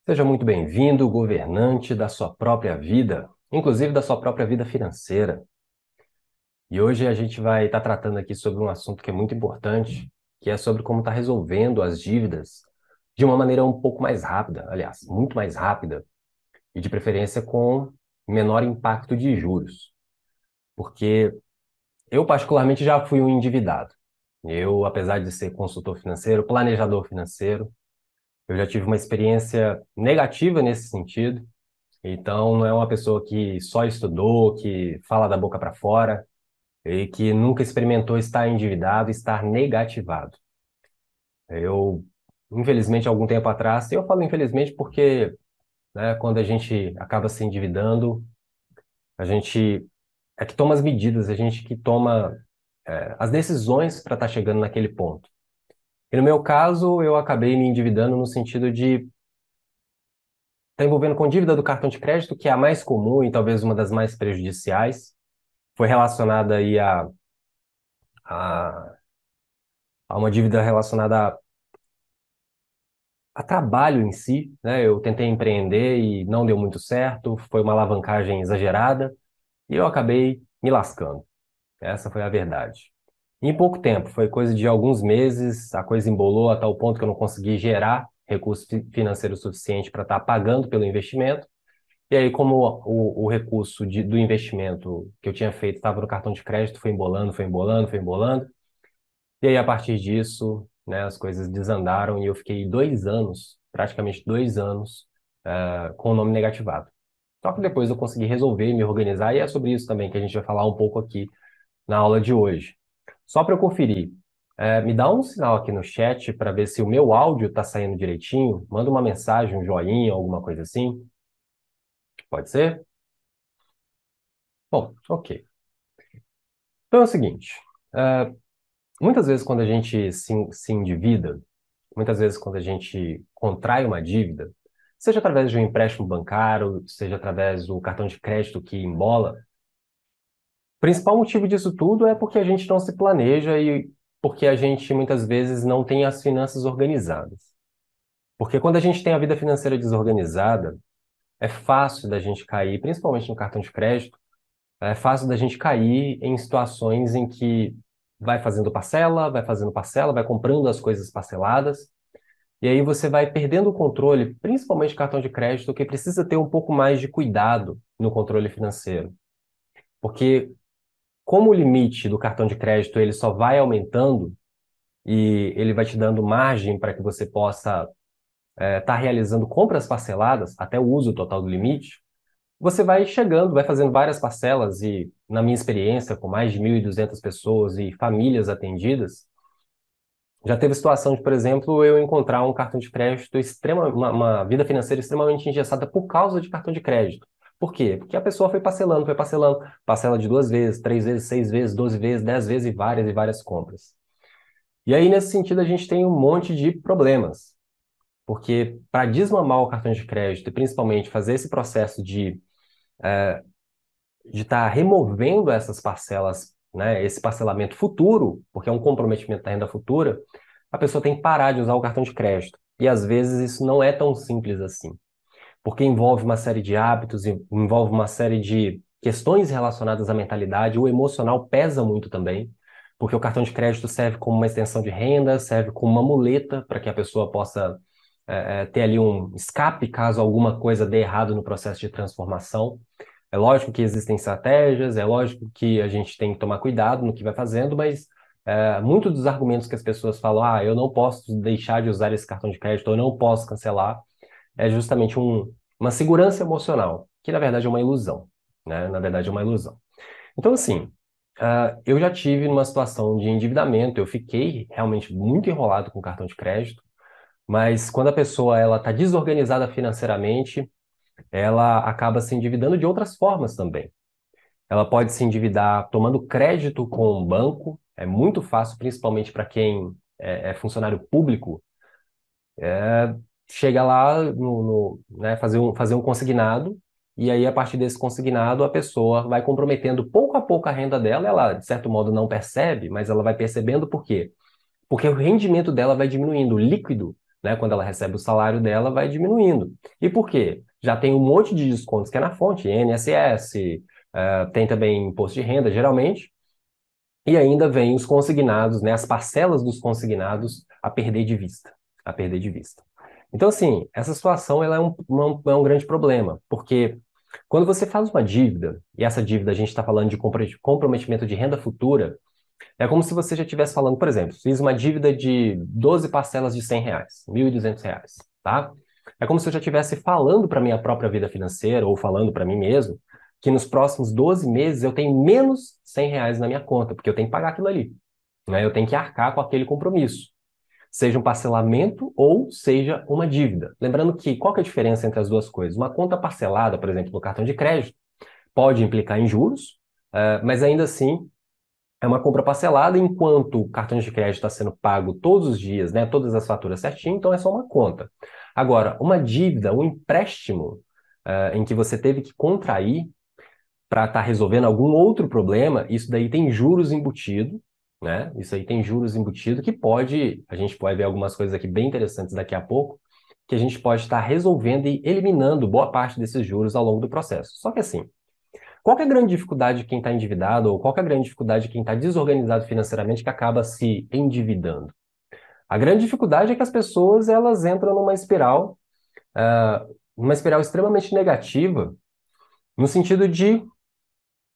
Seja muito bem-vindo, governante da sua própria vida, inclusive da sua própria vida financeira. E hoje a gente vai estar tratando aqui sobre um assunto que é muito importante, que é sobre como estar resolvendo as dívidas de uma maneira um pouco mais rápida, aliás, muito mais rápida, e de preferência com menor impacto de juros. Porque eu, particularmente, já fui um endividado. Eu, apesar de ser consultor financeiro, planejador financeiro, eu já tive uma experiência negativa nesse sentido. Então, não é uma pessoa que só estudou, que fala da boca para fora e que nunca experimentou estar endividado, estar negativado. Eu, infelizmente, algum tempo atrás, e eu falo infelizmente porque, né, quando a gente acaba se endividando, a gente é que toma as medidas, a gente que toma as decisões para estar chegando naquele ponto. E no meu caso, eu acabei me endividando no sentido de estar envolvendo com dívida do cartão de crédito, que é a mais comum e talvez uma das mais prejudiciais. Foi relacionada aí a, a uma dívida relacionada a trabalho em si, né? Eu tentei empreender e não deu muito certo, foi uma alavancagem exagerada e eu acabei me lascando. Essa foi a verdade. Em pouco tempo, foi coisa de alguns meses, a coisa embolou a tal ponto que eu não consegui gerar recurso financeiro suficiente para estar pagando pelo investimento. E aí, como o recurso do investimento que eu tinha feito estava no cartão de crédito, foi embolando, foi embolando, foi embolando. E aí, a partir disso, né, as coisas desandaram e eu fiquei 2 anos, praticamente 2 anos, com o nome negativado. Só que depois eu consegui resolver, me organizar, e é sobre isso também que a gente vai falar um pouco aqui na aula de hoje. Só para eu conferir, me dá um sinal aqui no chat para ver se o meu áudio está saindo direitinho. Manda uma mensagem, um joinha, alguma coisa assim. Pode ser? Bom, ok. Então é o seguinte, é, muitas vezes quando a gente se endivida, muitas vezes quando a gente contrai uma dívida, seja através de um empréstimo bancário, seja através do cartão de crédito que embola, o principal motivo disso tudo é porque a gente não se planeja e porque a gente muitas vezes não tem as finanças organizadas. Porque quando a gente tem a vida financeira desorganizada, é fácil da gente cair, principalmente no cartão de crédito, é fácil da gente cair em situações em que vai fazendo parcela, vai comprando as coisas parceladas. E aí você vai perdendo o controle, principalmente cartão de crédito, que precisa ter um pouco mais de cuidado no controle financeiro. Porque como o limite do cartão de crédito ele só vai aumentando e ele vai te dando margem para que você possa estar realizando compras parceladas até o uso total do limite, você vai chegando, vai fazendo várias parcelas e, na minha experiência, com mais de 1.200 pessoas e famílias atendidas, já teve situação de, por exemplo, eu encontrar um cartão de crédito uma vida financeira extremamente engessada por causa de cartão de crédito. Por quê? Porque a pessoa foi parcelando, parcela de 2 vezes, 3 vezes, 6 vezes, 12 vezes, 10 vezes e várias compras. E aí, nesse sentido, a gente tem um monte de problemas. Porque para desmamar o cartão de crédito e principalmente fazer esse processo de estar removendo essas parcelas, né, esse parcelamento futuro, porque é um comprometimento da renda futura, a pessoa tem que parar de usar o cartão de crédito. E às vezes isso não é tão simples assim, porque envolve uma série de hábitos, envolve uma série de questões relacionadas à mentalidade, o emocional pesa muito também, porque o cartão de crédito serve como uma extensão de renda, serve como uma muleta para que a pessoa possa ter ali um escape caso alguma coisa dê errado no processo de transformação. É lógico que existem estratégias, é lógico que a gente tem que tomar cuidado no que vai fazendo, mas muitos dos argumentos que as pessoas falam, eu não posso deixar de usar esse cartão de crédito, ou eu não posso cancelar, é justamente uma segurança emocional, que na verdade é uma ilusão, né? Na verdade é uma ilusão. Então, assim, eu já tive numa situação de endividamento, eu fiquei realmente muito enrolado com o cartão de crédito, mas quando a pessoa ela está desorganizada financeiramente, ela acaba se endividando de outras formas também. Ela pode se endividar tomando crédito com um banco, é muito fácil, principalmente para quem é funcionário público, chega lá né, fazer um consignado, e aí a partir desse consignado a pessoa vai comprometendo pouco a pouco a renda dela, ela de certo modo não percebe, mas ela vai percebendo por quê? Porque o rendimento dela vai diminuindo, o líquido né? Quando ela recebe o salário dela, vai diminuindo. E por quê? Já tem um monte de descontos que é na fonte, INSS, tem também imposto de renda, geralmente, e ainda vem os consignados, né? As parcelas dos consignados a perder de vista, a perder de vista. Então, assim, essa situação ela é um grande problema, porque quando você faz uma dívida, e essa dívida a gente está falando de comprometimento de renda futura, é como se você já estivesse falando, por exemplo, fiz uma dívida de 12 parcelas de R$ 100, R$ 1.200, tá? É como se eu já estivesse falando para minha própria vida financeira, ou falando para mim mesmo, que nos próximos 12 meses eu tenho menos R$ 100 na minha conta, porque eu tenho que pagar aquilo ali, né? Eu tenho que arcar com aquele compromisso, seja um parcelamento ou seja uma dívida. Lembrando que qual que é a diferença entre as duas coisas? Uma conta parcelada, por exemplo, no cartão de crédito, pode implicar em juros, mas ainda assim é uma compra parcelada, enquanto o cartão de crédito está sendo pago todos os dias, né? Todas as faturas certinho, então é só uma conta. Agora, uma dívida, um empréstimo, em que você teve que contrair para estar resolvendo algum outro problema, isso daí tem juros embutido, né? Isso aí tem juros embutido que pode, a gente pode ver algumas coisas aqui bem interessantes daqui a pouco, que a gente pode estar resolvendo e eliminando boa parte desses juros ao longo do processo. Só que assim, qual que é a grande dificuldade de quem está endividado, ou qual que é a grande dificuldade de quem está desorganizado financeiramente que acaba se endividando? A grande dificuldade é que as pessoas elas entram numa espiral extremamente negativa, no sentido de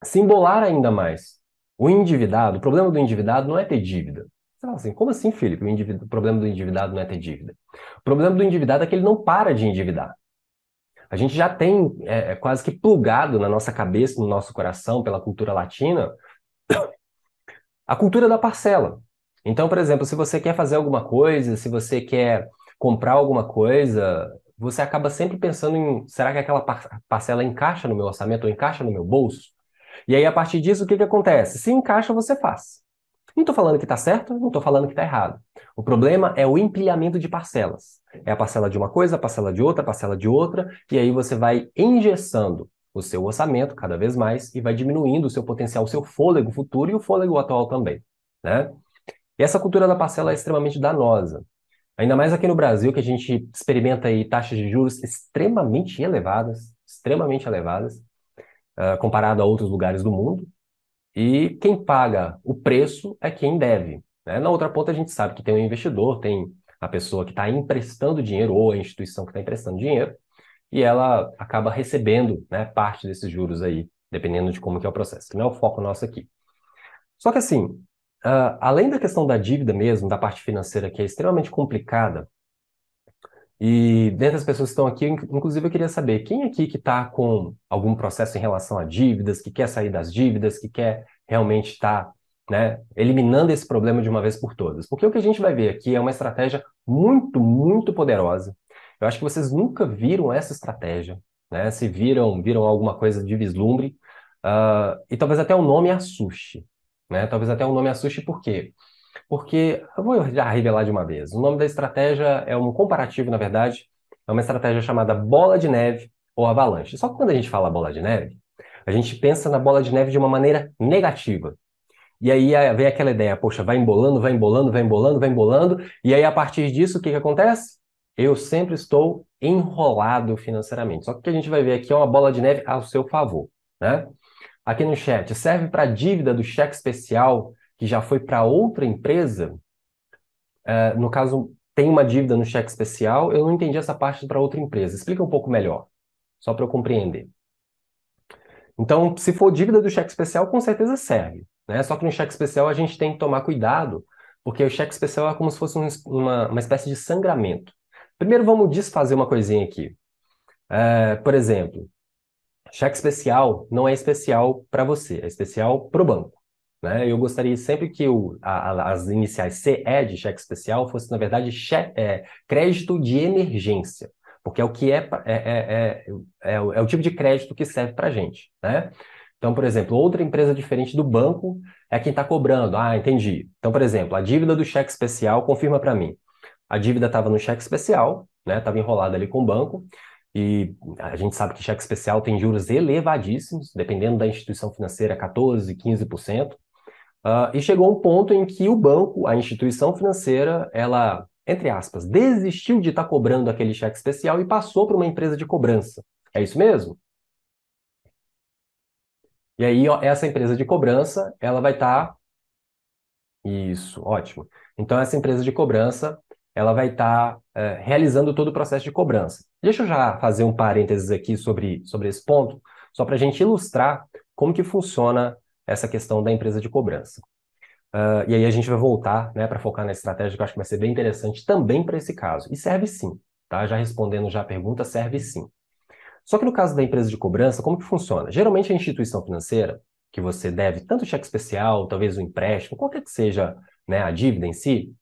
se embolar ainda mais. O endividado, o problema do endividado não é ter dívida. Você fala assim, como assim, Felipe? O problema do endividado não é ter dívida. O problema do endividado é que ele não para de endividar. A gente já tem quase que plugado na nossa cabeça, no nosso coração, pela cultura latina, a cultura da parcela. Então, por exemplo, se você quer fazer alguma coisa, se você quer comprar alguma coisa, você acaba sempre pensando em, será que aquela parcela encaixa no meu orçamento ou encaixa no meu bolso? E aí, a partir disso, o que que acontece? Se encaixa, você faz. Não estou falando que está certo, não estou falando que está errado. O problema é o empilhamento de parcelas. É a parcela de uma coisa, a parcela de outra, a parcela de outra, e aí você vai engessando o seu orçamento cada vez mais e vai diminuindo o seu potencial, o seu fôlego futuro e o fôlego atual também, né? E essa cultura da parcela é extremamente danosa. Ainda mais aqui no Brasil, que a gente experimenta aí taxas de juros extremamente elevadas, comparado a outros lugares do mundo. E quem paga o preço é quem deve, né? Na outra ponta, a gente sabe que tem o investidor, tem a pessoa que está emprestando dinheiro ou a instituição que está emprestando dinheiro, e ela acaba recebendo, né, parte desses juros aí, dependendo de como que é o processo, que não é o foco nosso aqui. Só que assim, além da questão da dívida mesmo, da parte financeira, que é extremamente complicada, e dentre as pessoas que estão aqui, inclusive eu queria saber, quem aqui que está com algum processo em relação a dívidas, que quer sair das dívidas, que quer realmente estar, né, eliminando esse problema de uma vez por todas? Porque o que a gente vai ver aqui é uma estratégia muito, muito poderosa. Eu acho que vocês nunca viram essa estratégia, né? Se viram alguma coisa de vislumbre, e talvez até o nome assuste, né? Talvez até o nome assuste por quê? Porque, eu vou já revelar de uma vez, o nome da estratégia é um comparativo, na verdade, é uma estratégia chamada bola de neve ou avalanche. Só que quando a gente fala bola de neve, a gente pensa na bola de neve de uma maneira negativa. E aí vem aquela ideia, poxa, vai embolando, vai embolando, vai embolando, vai embolando, e aí a partir disso, o que que acontece? Eu sempre estou enrolado financeiramente. Só que o que a gente vai ver aqui é uma bola de neve ao seu favor, né? Aqui no chat, serve para dívida do cheque especial que já foi para outra empresa? No caso, tem uma dívida no cheque especial, eu não entendi essa parte para outra empresa. Explica um pouco melhor, só para eu compreender. Então, se for dívida do cheque especial, com certeza serve, né? Só que no cheque especial a gente tem que tomar cuidado, porque o cheque especial é como se fosse uma espécie de sangramento. Primeiro, vamos desfazer uma coisinha aqui. Por exemplo, cheque especial não é especial para você, é especial para o banco, né? Eu gostaria sempre que as iniciais CE de cheque especial fosse, na verdade, crédito de emergência, porque é o que é o tipo de crédito que serve para a gente, né? Então, por exemplo, outra empresa diferente do banco é quem está cobrando. Ah, entendi. Então, por exemplo, a dívida do cheque especial, confirma para mim. A dívida estava no cheque especial, né? Estava enrolada ali com o banco. E a gente sabe que cheque especial tem juros elevadíssimos, dependendo da instituição financeira, 14%, 15%. E chegou um ponto em que o banco, a instituição financeira, ela entre aspas, desistiu de estar cobrando aquele cheque especial e passou para uma empresa de cobrança. É isso mesmo? E aí, ó, essa empresa de cobrança, ela vai estar... Isso, ótimo. Então, essa empresa de cobrança, ela vai estar realizando todo o processo de cobrança. Deixa eu já fazer um parênteses aqui sobre esse ponto, só para a gente ilustrar como que funciona essa questão da empresa de cobrança. E aí a gente vai voltar, né, para focar na estratégia, que eu acho que vai ser bem interessante também para esse caso. E serve sim, tá? Já respondendo já a pergunta, serve sim. Só que no caso da empresa de cobrança, como que funciona? Geralmente a instituição financeira, que você deve tanto cheque especial, talvez um empréstimo, qualquer que seja, né, a dívida em si,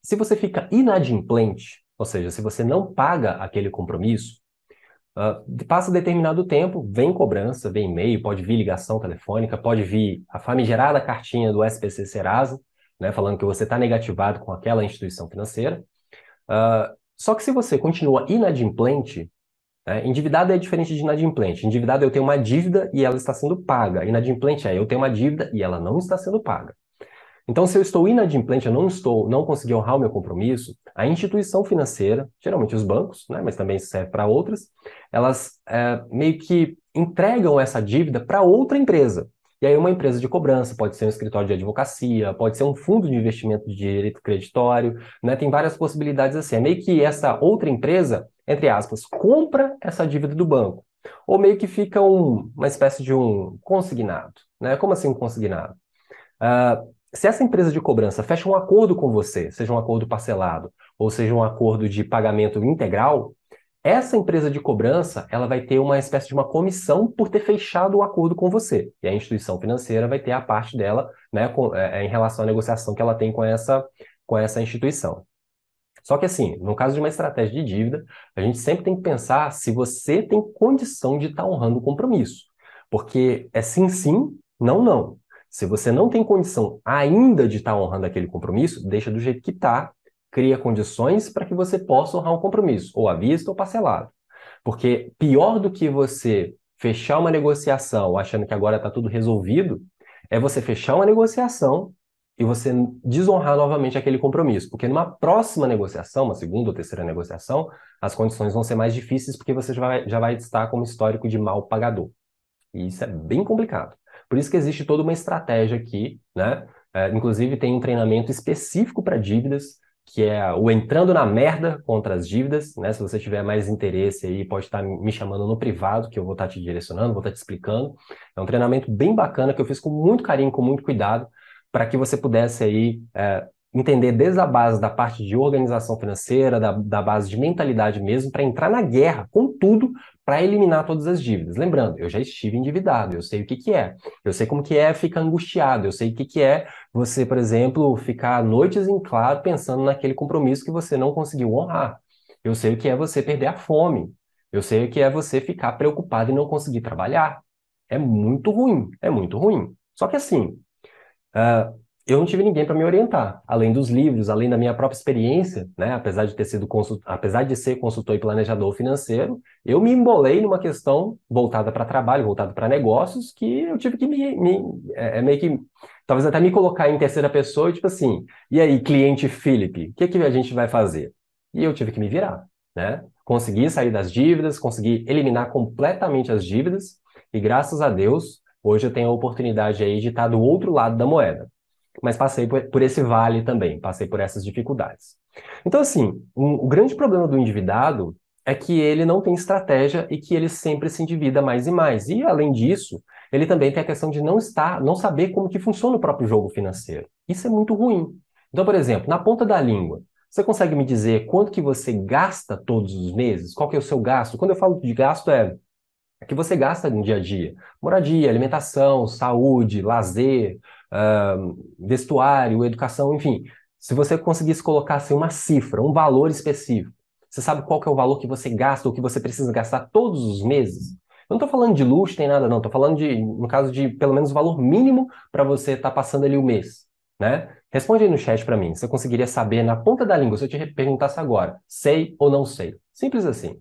se você fica inadimplente, ou seja, se você não paga aquele compromisso, passa determinado tempo, vem cobrança, vem e-mail, pode vir ligação telefônica, pode vir a famigerada cartinha do SPC Serasa, né, falando que você está negativado com aquela instituição financeira. Só que se você continua inadimplente, endividado é diferente de inadimplente. Endividado eu tenho uma dívida e ela está sendo paga. Inadimplente é eu tenho uma dívida e ela não está sendo paga. Então, se eu estou inadimplente, eu não consegui honrar o meu compromisso, a instituição financeira, geralmente os bancos, né, mas também isso serve para outras, elas meio que entregam essa dívida para outra empresa. E aí uma empresa de cobrança, pode ser um escritório de advocacia, pode ser um fundo de investimento de direito creditório, né, tem várias possibilidades assim. É meio que essa outra empresa, entre aspas, compra essa dívida do banco. Ou meio que fica uma espécie de um consignado. Né? Como assim um consignado? Se essa empresa de cobrança fecha um acordo com você, seja um acordo parcelado ou seja um acordo de pagamento integral, essa empresa de cobrança ela vai ter uma espécie de uma comissão por ter fechado o acordo com você. E a instituição financeira vai ter a parte dela, né, em relação à negociação que ela tem com essa instituição. Só que assim, no caso de uma estratégia de dívida, a gente sempre tem que pensar se você tem condição de estar honrando o compromisso. Porque é sim, sim, não, não. Se você não tem condição ainda de estar honrando aquele compromisso, deixa do jeito que está, cria condições para que você possa honrar um compromisso, ou à vista ou parcelado. Porque pior do que você fechar uma negociação achando que agora está tudo resolvido, é você fechar uma negociação e você desonrar novamente aquele compromisso. Porque numa próxima negociação, uma segunda ou terceira negociação, as condições vão ser mais difíceis porque você já vai estar como histórico de mal pagador. E isso é bem complicado. Por isso que existe toda uma estratégia aqui, né? Inclusive tem um treinamento específico para dívidas, que é o entrando na merda contra as dívidas, né? Se você tiver mais interesse aí, pode estar me chamando no privado, que eu vou estar te direcionando, vou estar te explicando. É um treinamento bem bacana que eu fiz com muito carinho, com muito cuidado, para que você pudesse aí entender desde a base da parte de organização financeira, da base de mentalidade mesmo, para entrar na guerra com tudo para eliminar todas as dívidas. Lembrando, eu já estive endividado, eu sei o que que é. Eu sei como que é ficar angustiado, eu sei o que que é você, por exemplo, ficar noites em claro pensando naquele compromisso que você não conseguiu honrar. Eu sei o que é você perder a fome. Eu sei o que é você ficar preocupado e não conseguir trabalhar. É muito ruim, é muito ruim. Só que assim, eu não tive ninguém para me orientar, além dos livros, além da minha própria experiência, né? Apesar de ser consultor e planejador financeiro, eu me embolei numa questão voltada para trabalho, voltada para negócios, que eu tive que meio que talvez até me colocar em terceira pessoa, tipo assim, e aí, cliente Felipe, o que que a gente vai fazer? E eu tive que me virar, né? Consegui sair das dívidas, consegui eliminar completamente as dívidas, e graças a Deus, hoje eu tenho a oportunidade aí de estar do outro lado da moeda. Mas passei por esse vale também, passei por essas dificuldades. Então, assim, o grande problema do endividado é que ele não tem estratégia e que ele sempre se endivida mais e mais. E, além disso, ele também tem a questão de não saber como que funciona o próprio jogo financeiro. Isso é muito ruim. Então, por exemplo, na ponta da língua, você consegue me dizer quanto que você gasta todos os meses? Qual que é o seu gasto? Quando eu falo de gasto, é que você gasta no dia a dia. Moradia, alimentação, saúde, lazer, vestuário, educação, enfim. Se você conseguisse colocar assim, uma cifra, um valor específico, você sabe qual que é o valor que você gasta ou que você precisa gastar todos os meses? Eu não estou falando de luxo, nem nada, não. Estou falando no caso de pelo menos o valor mínimo para você estar passando ali o mês, né? Responde aí no chat para mim. Você conseguiria saber na ponta da língua se eu te perguntasse agora, sei ou não sei? Simples assim.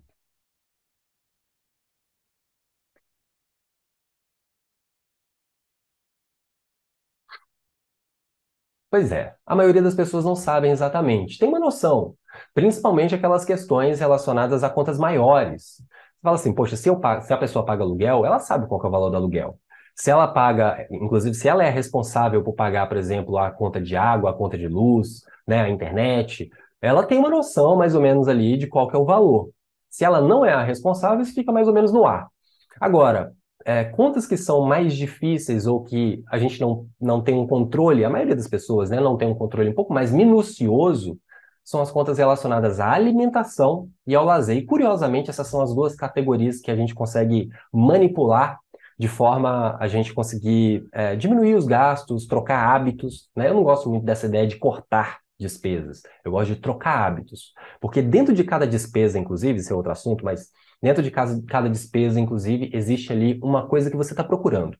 Pois é, a maioria das pessoas não sabem exatamente. Tem uma noção, principalmente aquelas questões relacionadas a contas maiores. Você fala assim, poxa, se a pessoa paga aluguel, ela sabe qual que é o valor do aluguel. Se ela paga, inclusive, se ela é responsável por pagar, por exemplo, a conta de água, a conta de luz, né, a internet, ela tem uma noção mais ou menos ali de qual que é o valor. Se ela não é a responsável, isso fica mais ou menos no ar. Agora, contas que são mais difíceis ou que a gente não tem um controle, a maioria das pessoas, né, não tem um controle um pouco mais minucioso, são as contas relacionadas à alimentação e ao lazer. E, curiosamente, essas são as duas categorias que a gente consegue manipular de forma a gente conseguir diminuir os gastos, trocar hábitos, né? Eu não gosto muito dessa ideia de cortar despesas. Eu gosto de trocar hábitos. Porque dentro de cada despesa, inclusive, esse é outro assunto, mas dentro de cada despesa, inclusive, existe ali uma coisa que você está procurando.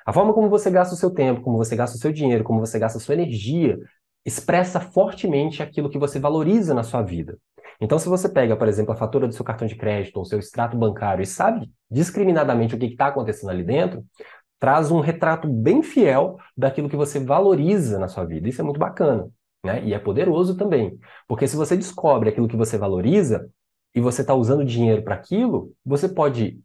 A forma como você gasta o seu tempo, como você gasta o seu dinheiro, como você gasta a sua energia, expressa fortemente aquilo que você valoriza na sua vida. Então, se você pega, por exemplo, a fatura do seu cartão de crédito ou seu extrato bancário e sabe discriminadamente o que está acontecendo ali dentro, traz um retrato bem fiel daquilo que você valoriza na sua vida. Isso é muito bacana, né? E é poderoso também. Porque se você descobre aquilo que você valoriza e você está usando dinheiro para aquilo, você pode,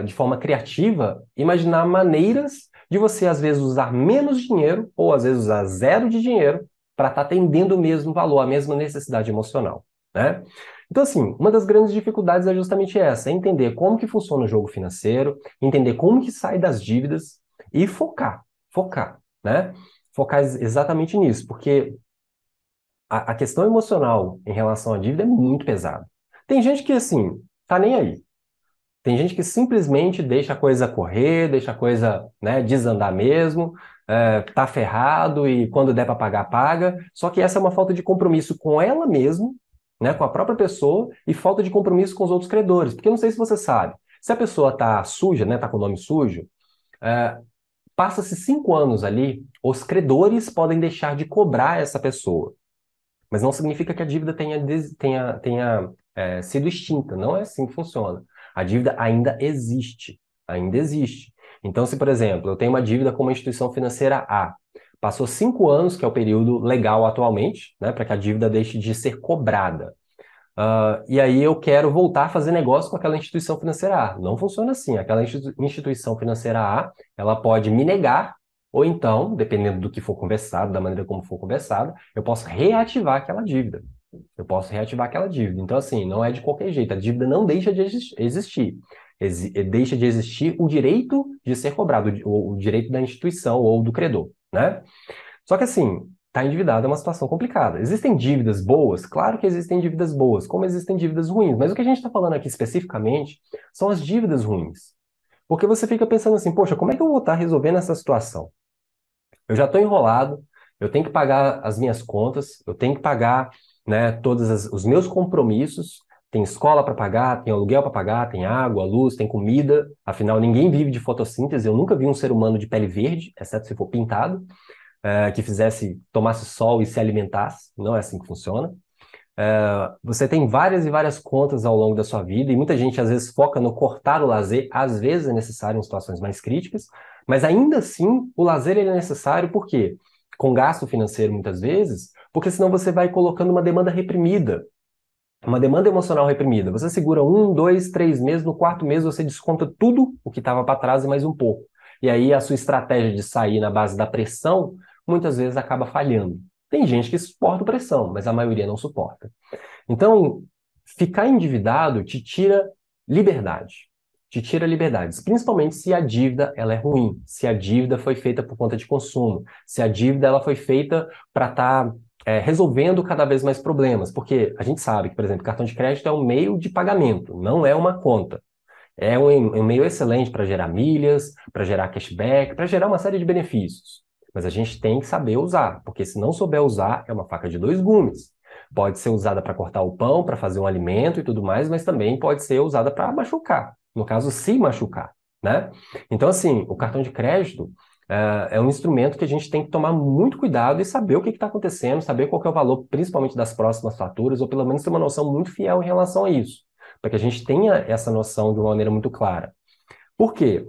de forma criativa, imaginar maneiras de você, às vezes, usar menos dinheiro ou, às vezes, usar zero de dinheiro para estar atendendo o mesmo valor, a mesma necessidade emocional, né? Então, assim, uma das grandes dificuldades é justamente essa, é entender como que funciona o jogo financeiro, entender como que sai das dívidas e focar, né? Focar exatamente nisso, porque a questão emocional em relação à dívida é muito pesada. Tem gente que, assim, tá nem aí. Tem gente que simplesmente deixa a coisa correr, deixa a coisa, né, desandar mesmo, tá ferrado e quando der para pagar, paga. Só que essa é uma falta de compromisso com ela mesma, né, com a própria pessoa e falta de compromisso com os outros credores. Porque eu não sei se você sabe, se a pessoa tá suja, né, tá com o nome sujo, é, passa-se 5 anos ali, os credores podem deixar de cobrar essa pessoa. Mas não significa que a dívida tenha sido extinta. Não é assim que funciona. A dívida ainda existe. Ainda existe. Então, se, por exemplo, eu tenho uma dívida com uma instituição financeira A, passou 5 anos, que é o período legal atualmente, né, para que a dívida deixe de ser cobrada. E aí eu quero voltar a fazer negócio com aquela instituição financeira A. Não funciona assim. Aquela instituição financeira A, ela pode me negar, ou então, dependendo do que for conversado, da maneira como for conversado, eu posso reativar aquela dívida. Eu posso reativar aquela dívida. Então, assim, não é de qualquer jeito. A dívida não deixa de existir. Deixa de existir o direito de ser cobrado, o direito da instituição ou do credor, né? Só que assim, estar endividado é uma situação complicada. Existem dívidas boas? Claro que existem dívidas boas, como existem dívidas ruins. Mas o que a gente está falando aqui especificamente são as dívidas ruins. Porque você fica pensando assim, poxa, como é que eu vou estar resolvendo essa situação? Eu já estou enrolado, eu tenho que pagar as minhas contas, eu tenho que pagar, né, os meus compromissos. Tem escola para pagar, tem aluguel para pagar, tem água, luz, tem comida. Afinal, ninguém vive de fotossíntese. Eu nunca vi um ser humano de pele verde, exceto se for pintado, que tomasse sol e se alimentasse. Não é assim que funciona. Você tem várias e várias contas ao longo da sua vida e muita gente às vezes foca no cortar o lazer, às vezes é necessário em situações mais críticas, mas ainda assim o lazer ele é necessário por quê? Com gasto financeiro muitas vezes, porque senão você vai colocando uma demanda reprimida, uma demanda emocional reprimida. Você segura 1, 2, 3 meses, no quarto mês você desconta tudo o que estava para trás e mais um pouco. E aí a sua estratégia de sair na base da pressão muitas vezes acaba falhando. Tem gente que suporta pressão, mas a maioria não suporta. Então, ficar endividado te tira liberdade. Te tira liberdades, principalmente se a dívida ela é ruim, se a dívida foi feita por conta de consumo, se a dívida ela foi feita para estar resolvendo cada vez mais problemas. Porque a gente sabe que, por exemplo, cartão de crédito é um meio de pagamento, não é uma conta. É um meio excelente para gerar milhas, para gerar cashback, para gerar uma série de benefícios. Mas a gente tem que saber usar, porque se não souber usar, é uma faca de dois gumes. Pode ser usada para cortar o pão, para fazer um alimento e tudo mais, mas também pode ser usada para machucar. No caso, se machucar, né? Então, assim, o cartão de crédito é um instrumento que a gente tem que tomar muito cuidado e saber o que está acontecendo, saber qual que é o valor, principalmente das próximas faturas, ou pelo menos ter uma noção muito fiel em relação a isso, para que a gente tenha essa noção de uma maneira muito clara. Por quê?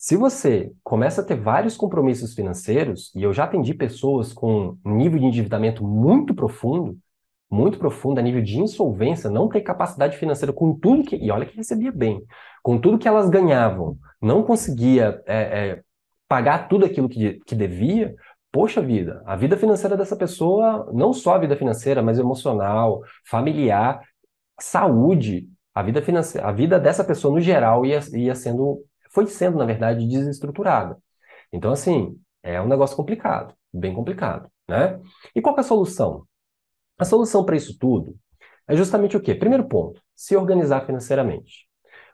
Se você começa a ter vários compromissos financeiros, e eu já atendi pessoas com um nível de endividamento muito profundo, a nível de insolvência, não ter capacidade financeira com tudo que... E olha que recebia bem. Com tudo que elas ganhavam, não conseguia pagar tudo aquilo que devia. Poxa vida, a vida financeira dessa pessoa, não só a vida financeira, mas emocional, familiar, saúde, a vida financeira, a vida dessa pessoa no geral foi sendo, na verdade, desestruturada. Então, assim, é um negócio complicado, bem complicado, né? E qual que é a solução? A solução para isso tudo é justamente o quê? Primeiro ponto, se organizar financeiramente.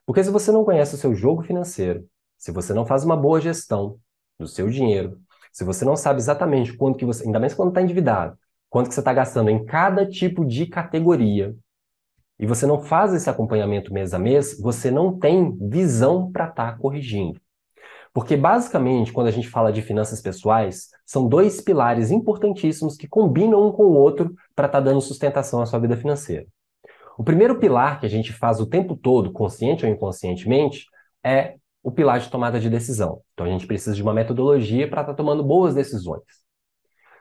Porque se você não conhece o seu jogo financeiro, se você não faz uma boa gestão do seu dinheiro, se você não sabe exatamente quanto que você, ainda mais quando está endividado, quanto que você está gastando em cada tipo de categoria, e você não faz esse acompanhamento mês a mês, você não tem visão para estar corrigindo. Porque, basicamente, quando a gente fala de finanças pessoais, são dois pilares importantíssimos que combinam um com o outro para estar dando sustentação à sua vida financeira. O primeiro pilar que a gente faz o tempo todo, consciente ou inconscientemente, é o pilar de tomada de decisão. Então, a gente precisa de uma metodologia para estar tomando boas decisões.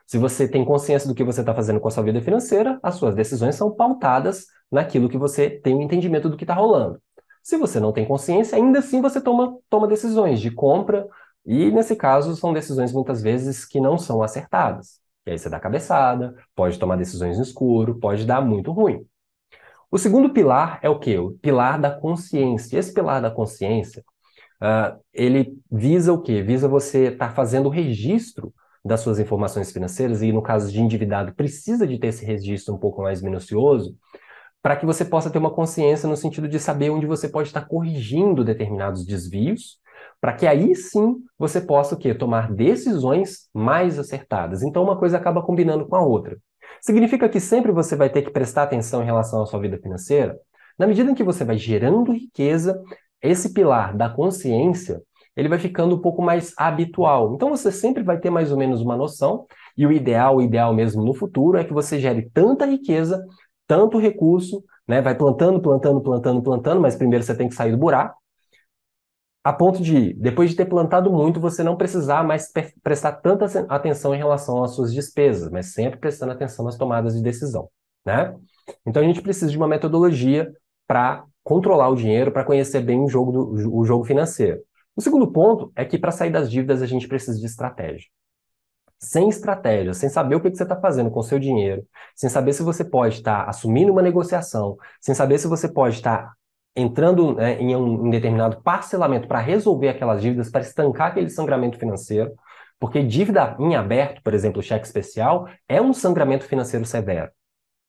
Se você tem consciência do que você está fazendo com a sua vida financeira, as suas decisões são pautadas naquilo que você tem um entendimento do que está rolando. Se você não tem consciência, ainda assim você toma decisões de compra, e nesse caso são decisões muitas vezes que não são acertadas. E aí você dá cabeçada, pode tomar decisões no escuro, pode dar muito ruim. O segundo pilar é o quê? O pilar da consciência. Esse pilar da consciência, ele visa o quê? Visa você estar fazendo o registro das suas informações financeiras, e no caso de endividado, precisa de ter esse registro um pouco mais minucioso, para que você possa ter uma consciência no sentido de saber onde você pode estar corrigindo determinados desvios, para que aí sim você possa o quê? Tomar decisões mais acertadas. Então uma coisa acaba combinando com a outra. Significa que sempre você vai ter que prestar atenção em relação à sua vida financeira? Na medida em que você vai gerando riqueza, esse pilar da consciência, ele vai ficando um pouco mais habitual. Então você sempre vai ter mais ou menos uma noção, e o ideal mesmo no futuro é que você gere tanta riqueza, tanto recurso, né? Vai plantando, plantando, plantando, plantando, mas primeiro você tem que sair do buraco, a ponto de, depois de ter plantado muito, você não precisar mais prestar tanta atenção em relação às suas despesas, mas sempre prestando atenção nas tomadas de decisão, né? Então a gente precisa de uma metodologia para controlar o dinheiro, para conhecer bem o jogo financeiro. O segundo ponto é que para sair das dívidas a gente precisa de estratégia. Sem estratégia, sem saber o que você está fazendo com o seu dinheiro, sem saber se você pode estar assumindo uma negociação, sem saber se você pode estar entrando, né, em um determinado parcelamento para resolver aquelas dívidas, para estancar aquele sangramento financeiro, porque dívida em aberto, por exemplo, cheque especial, é um sangramento financeiro severo.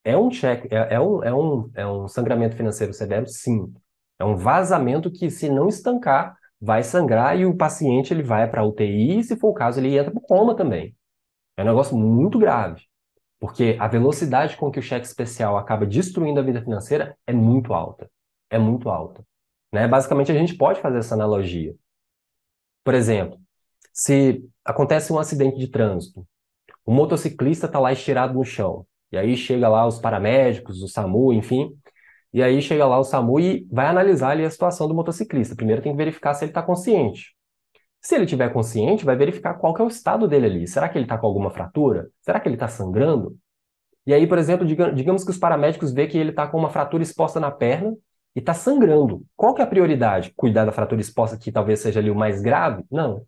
É um cheque, é um sangramento financeiro severo, sim. É um vazamento que, se não estancar, vai sangrar, e o paciente ele vai para a UTI, e, se for o caso, ele entra para o coma também. É um negócio muito grave, porque a velocidade com que o cheque especial acaba destruindo a vida financeira é muito alta. É muito alta. Né? Basicamente, a gente pode fazer essa analogia. Por exemplo, se acontece um acidente de trânsito, o motociclista está lá estirado no chão, e aí chega lá os paramédicos, o SAMU, enfim, e aí chega lá o SAMU e vai analisar ali a situação do motociclista. Primeiro tem que verificar se ele está consciente. Se ele estiver consciente, vai verificar qual que é o estado dele ali. Será que ele está com alguma fratura? Será que ele está sangrando? E aí, por exemplo, digamos que os paramédicos vê que ele está com uma fratura exposta na perna e está sangrando. Qual que é a prioridade? Cuidar da fratura exposta, que talvez seja ali o mais grave? Não.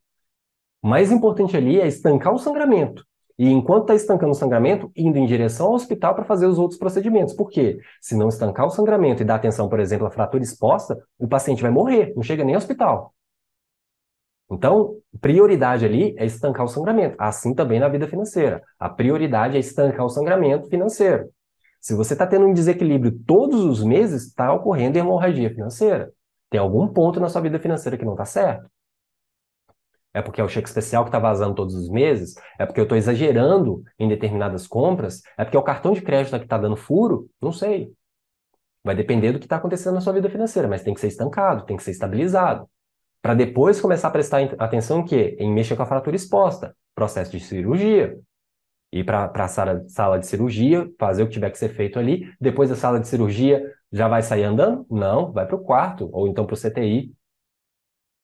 O mais importante ali é estancar o sangramento. E enquanto está estancando o sangramento, indo em direção ao hospital para fazer os outros procedimentos. Por quê? Se não estancar o sangramento e dar atenção, por exemplo, à fratura exposta, o paciente vai morrer, não chega nem ao hospital. Então, prioridade ali é estancar o sangramento. Assim também na vida financeira. A prioridade é estancar o sangramento financeiro. Se você está tendo um desequilíbrio todos os meses, está ocorrendo hemorragia financeira. Tem algum ponto na sua vida financeira que não está certo? É porque é o cheque especial que está vazando todos os meses? É porque eu estou exagerando em determinadas compras? É porque é o cartão de crédito que está dando furo? Não sei. Vai depender do que está acontecendo na sua vida financeira, mas tem que ser estancado, tem que ser estabilizado. Para depois começar a prestar atenção em quê? Em mexer com a fratura exposta, processo de cirurgia. Ir para a sala de cirurgia, fazer o que tiver que ser feito ali. Depois da sala de cirurgia, já vai sair andando? Não, vai para o quarto, ou então para o CTI.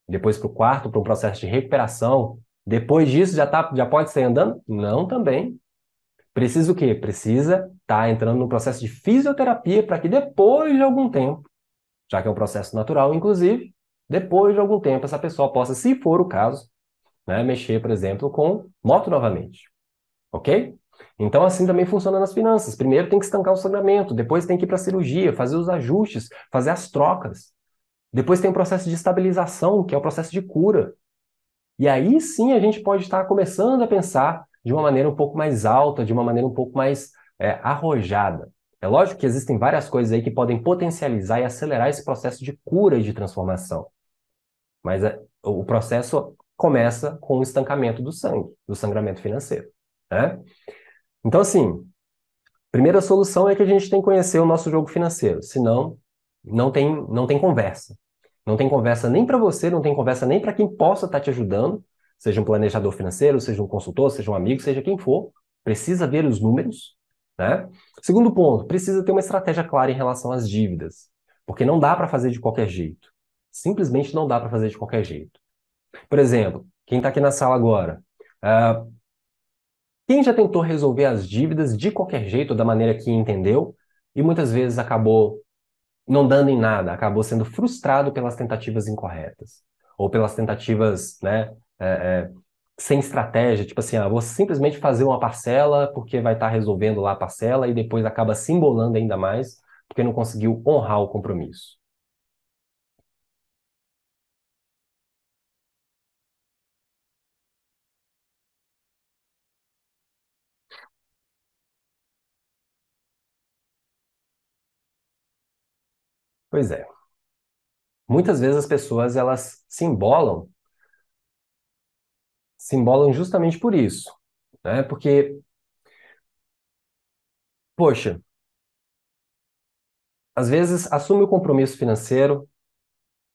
depois para o quarto, para um processo de recuperação. Depois disso, já pode sair andando? Não, também. Precisa o quê? Precisa estar entrando no processo de fisioterapia para que depois de algum tempo, já que é um processo natural, inclusive, depois de algum tempo essa pessoa possa, se for o caso, né, mexer, por exemplo, com moto novamente. Ok? Então, assim também funciona nas finanças. Primeiro tem que estancar o sangramento, depois tem que ir para a cirurgia, fazer os ajustes, fazer as trocas. Depois tem o processo de estabilização, que é o processo de cura. E aí sim a gente pode estar começando a pensar de uma maneira um pouco mais alta, de uma maneira um pouco mais arrojada. É lógico que existem várias coisas aí que podem potencializar e acelerar esse processo de cura e de transformação. Mas o processo começa com o estancamento do sangue, do sangramento financeiro, né? Então, assim, primeira solução é que a gente tem que conhecer o nosso jogo financeiro, senão não tem conversa. Não tem conversa nem para você, não tem conversa nem para quem possa estar te ajudando, seja um planejador financeiro, seja um consultor, seja um amigo, seja quem for, precisa ver os números, né? Segundo ponto, precisa ter uma estratégia clara em relação às dívidas, porque não dá para fazer de qualquer jeito. Simplesmente não dá para fazer de qualquer jeito. Por exemplo, quem está aqui na sala agora, ah, quem já tentou resolver as dívidas de qualquer jeito, da maneira que entendeu, e muitas vezes acabou não dando em nada, acabou sendo frustrado pelas tentativas incorretas, ou pelas tentativas, né, sem estratégia, tipo assim, vou simplesmente fazer uma parcela porque vai estar resolvendo lá a parcela e depois acaba se embolando ainda mais porque não conseguiu honrar o compromisso. Pois é. Muitas vezes as pessoas elas se embolam justamente por isso, né? Porque, poxa, às vezes assume o compromisso financeiro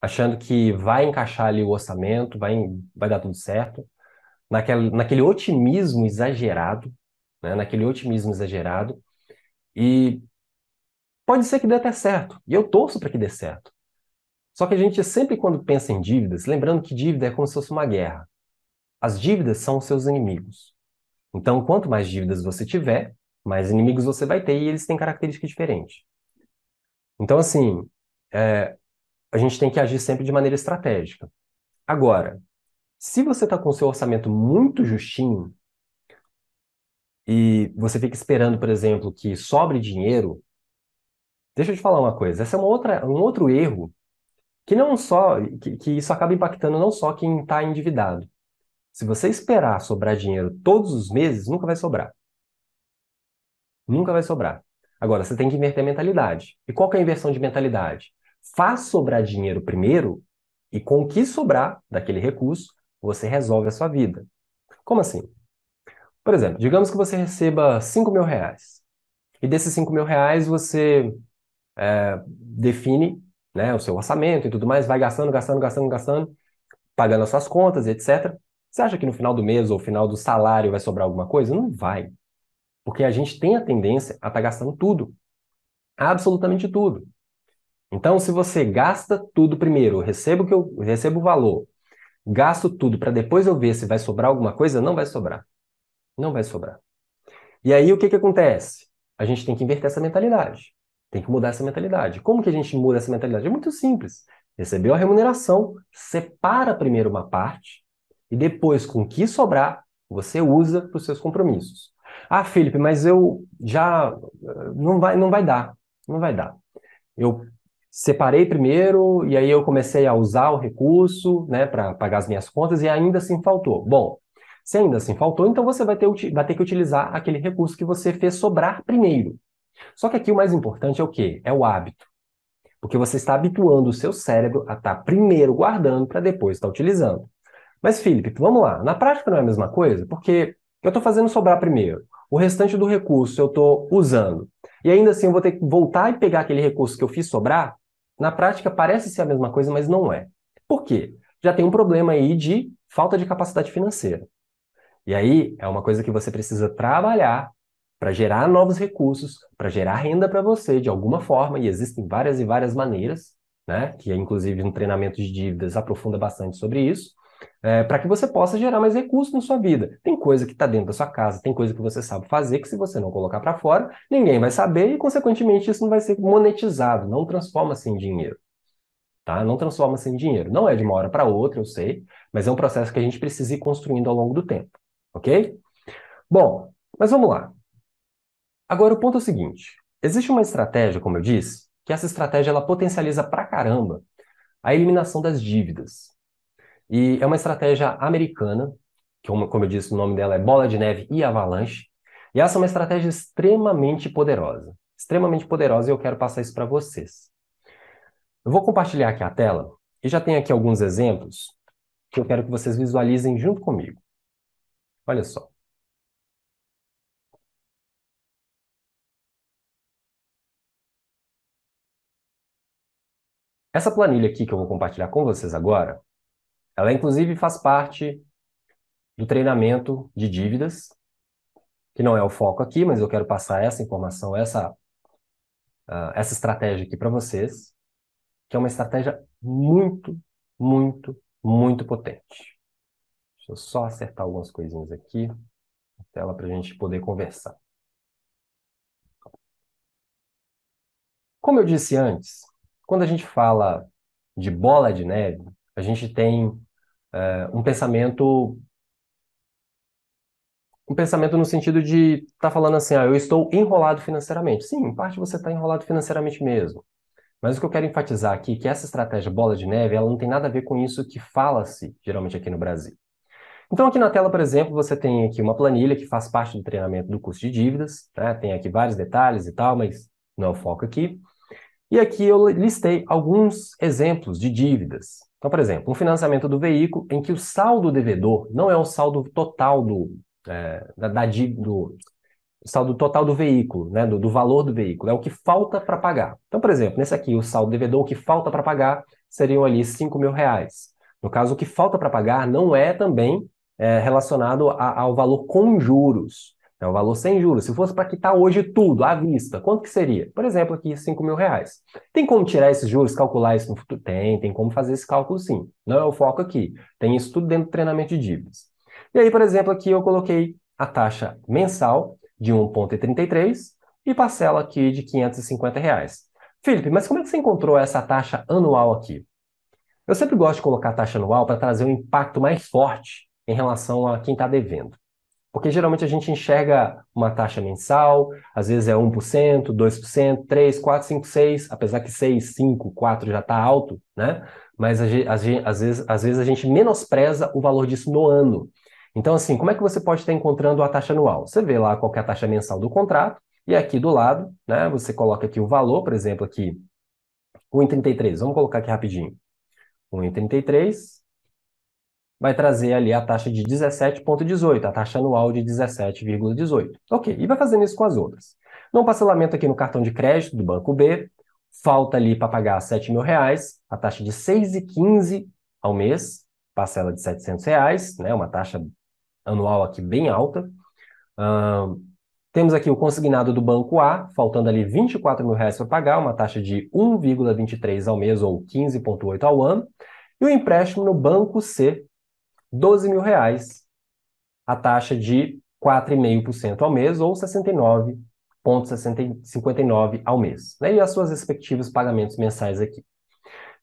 achando que vai encaixar ali o orçamento, vai dar tudo certo, naquele otimismo exagerado, né? Naquele otimismo exagerado, e pode ser que dê até certo, e eu torço para que dê certo. Só que a gente sempre, quando pensa em dívidas, lembrando que dívida é como se fosse uma guerra. As dívidas são os seus inimigos. Então, quanto mais dívidas você tiver, mais inimigos você vai ter, e eles têm características diferentes. Então, assim, é, a gente tem que agir sempre de maneira estratégica. Agora, se você está com o seu orçamento muito justinho e você fica esperando, por exemplo, que sobre dinheiro, deixa eu te falar uma coisa, essa é um outro erro que não só que isso acaba impactando não só quem está endividado. Se você esperar sobrar dinheiro todos os meses, nunca vai sobrar. Nunca vai sobrar. Agora, você tem que inverter a mentalidade. E qual que é a inversão de mentalidade? Faz sobrar dinheiro primeiro e com o que sobrar daquele recurso, você resolve a sua vida. Como assim? Por exemplo, digamos que você receba R$ 5.000. E desses R$ 5.000 você define, né, o seu orçamento e tudo mais, vai gastando, gastando, gastando, gastando, pagando as suas contas, etc. Você acha que no final do mês ou final do salário vai sobrar alguma coisa? Não vai. Porque a gente tem a tendência a estar gastando tudo. Absolutamente tudo. Então, se você gasta tudo primeiro, eu recebo o valor, gasto tudo para depois eu ver se vai sobrar alguma coisa, não vai sobrar. Não vai sobrar. E aí, o que que acontece? A gente tem que inverter essa mentalidade. Tem que mudar essa mentalidade. Como que a gente muda essa mentalidade? É muito simples. Recebeu a remuneração, separa primeiro uma parte e depois, com o que sobrar, você usa para os seus compromissos. Ah, Felipe, mas eu já não vai dar. Não vai dar. Eu separei primeiro e aí eu comecei a usar o recurso, né, para pagar as minhas contas e ainda assim faltou. Bom, se ainda assim faltou, então você vai ter que utilizar aquele recurso que você fez sobrar primeiro. Só que aqui o mais importante é o quê? É o hábito. Porque você está habituando o seu cérebro a estar primeiro guardando para depois estar utilizando. Mas, Felipe, vamos lá. Na prática não é a mesma coisa? Porque eu estou fazendo sobrar primeiro. O restante do recurso eu estou usando. E ainda assim eu vou ter que voltar e pegar aquele recurso que eu fiz sobrar. Na prática parece ser a mesma coisa, mas não é. Por quê? Já tem um problema aí de falta de capacidade financeira. E aí é uma coisa que você precisa trabalhar para gerar novos recursos, para gerar renda para você de alguma forma, e existem várias e várias maneiras, né? Que é, inclusive, um treinamento de dívidas aprofunda bastante sobre isso, para que você possa gerar mais recursos na sua vida. Tem coisa que está dentro da sua casa, tem coisa que você sabe fazer, que se você não colocar para fora, ninguém vai saber e, consequentemente, isso não vai ser monetizado, não transforma-se em dinheiro. Tá? Não transforma-se em dinheiro. Não é de uma hora para outra, eu sei, mas é um processo que a gente precisa ir construindo ao longo do tempo, ok? Bom, mas vamos lá. Agora o ponto é o seguinte, existe uma estratégia, como eu disse, que essa estratégia ela potencializa pra caramba a eliminação das dívidas. E é uma estratégia americana, que como eu disse, o nome dela é Bola de Neve e Avalanche, e essa é uma estratégia extremamente poderosa e eu quero passar isso para vocês. Eu vou compartilhar aqui a tela e já tem aqui alguns exemplos que eu quero que vocês visualizem junto comigo. Olha só. Essa planilha aqui que eu vou compartilhar com vocês agora, ela inclusive faz parte do treinamento de dívidas, que não é o foco aqui, mas eu quero passar essa informação, essa estratégia aqui para vocês, que é uma estratégia muito, muito, muito potente. Deixa eu só acertar algumas coisinhas aqui na tela para a gente poder conversar. Como eu disse antes, quando a gente fala de bola de neve, a gente tem um pensamento no sentido de estar falando assim, eu estou enrolado financeiramente. Sim, em parte você está enrolado financeiramente mesmo. Mas o que eu quero enfatizar aqui é que essa estratégia bola de neve, ela não tem nada a ver com isso que fala-se geralmente aqui no Brasil. Então aqui na tela, por exemplo, você tem aqui uma planilha que faz parte do treinamento do curso de dívidas, né? Tem aqui vários detalhes e tal, mas não é o foco aqui. E aqui eu listei alguns exemplos de dívidas. Então, por exemplo, um financiamento do veículo em que o saldo devedor não é o saldo total do saldo total do veículo, né, do valor do veículo, é o que falta para pagar. Então, por exemplo, nesse aqui, o saldo devedor, o que falta para pagar seriam ali R$ 5.000. No caso, o que falta para pagar não é também relacionado ao valor com juros. É o valor sem juros. Se fosse para quitar hoje tudo, à vista, quanto que seria? Por exemplo, aqui, R$ 5.000. Tem como tirar esses juros, calcular isso no futuro? Tem como fazer esse cálculo sim. Não é o foco aqui. Tem isso tudo dentro do treinamento de dívidas. E aí, por exemplo, aqui eu coloquei a taxa mensal de 1,33 e parcela aqui de R$ 550. Felipe, mas como é que você encontrou essa taxa anual aqui? Eu sempre gosto de colocar a taxa anual para trazer um impacto mais forte em relação a quem está devendo. Porque geralmente a gente enxerga uma taxa mensal, às vezes é 1%, 2%, 3%, 4%, 5%, 6%, apesar que 6%, 5%, 4% já está alto, né? Mas às vezes a gente menospreza o valor disso no ano. Então, assim, como é que você pode estar encontrando a taxa anual? Você vê lá qual que é a taxa mensal do contrato, e aqui do lado, né, você coloca aqui o valor, por exemplo, aqui, 1,33. Vamos colocar aqui rapidinho. 1,33 vai trazer ali a taxa de 17,18, a taxa anual de 17,18. Ok, e vai fazendo isso com as outras. No parcelamento aqui no cartão de crédito do Banco B, falta ali para pagar R$ 7.000, a taxa de 6,15 ao mês, parcela de R$ 700, né, uma taxa anual aqui bem alta. Temos aqui o consignado do Banco A, faltando ali R$ 24.000 para pagar, uma taxa de 1,23 ao mês ou 15,8 ao ano. E o empréstimo no Banco C, R$ 12.000, a taxa de 4,5% ao mês ou 69,59 ao mês. Né? E as suas respectivos pagamentos mensais aqui.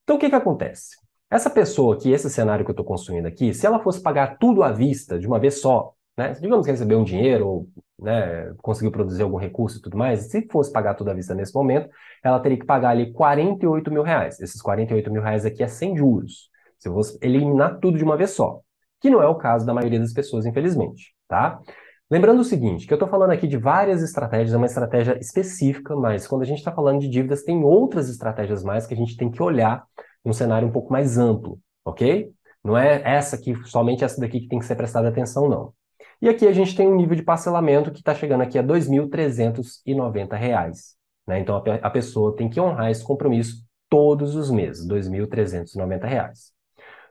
Então, o que que acontece? Essa pessoa aqui, esse cenário que eu estou construindo aqui, se ela fosse pagar tudo à vista, de uma vez só, né? Digamos que recebeu um dinheiro ou né, conseguiu produzir algum recurso e tudo mais, se fosse pagar tudo à vista nesse momento, ela teria que pagar ali R$ 48.000. Esses R$ 48.000 aqui é sem juros. Se eu fosse eliminar tudo de uma vez só, que não é o caso da maioria das pessoas, infelizmente, tá? Lembrando o seguinte, que eu estou falando aqui de várias estratégias, é uma estratégia específica, mas quando a gente está falando de dívidas, tem outras estratégias mais que a gente tem que olhar num cenário um pouco mais amplo, ok? Não é essa aqui, somente essa daqui que tem que ser prestada atenção, não. E aqui a gente tem um nível de parcelamento que está chegando aqui a R$ 2.390, né? Então a pessoa tem que honrar esse compromisso todos os meses, R$ 2.390.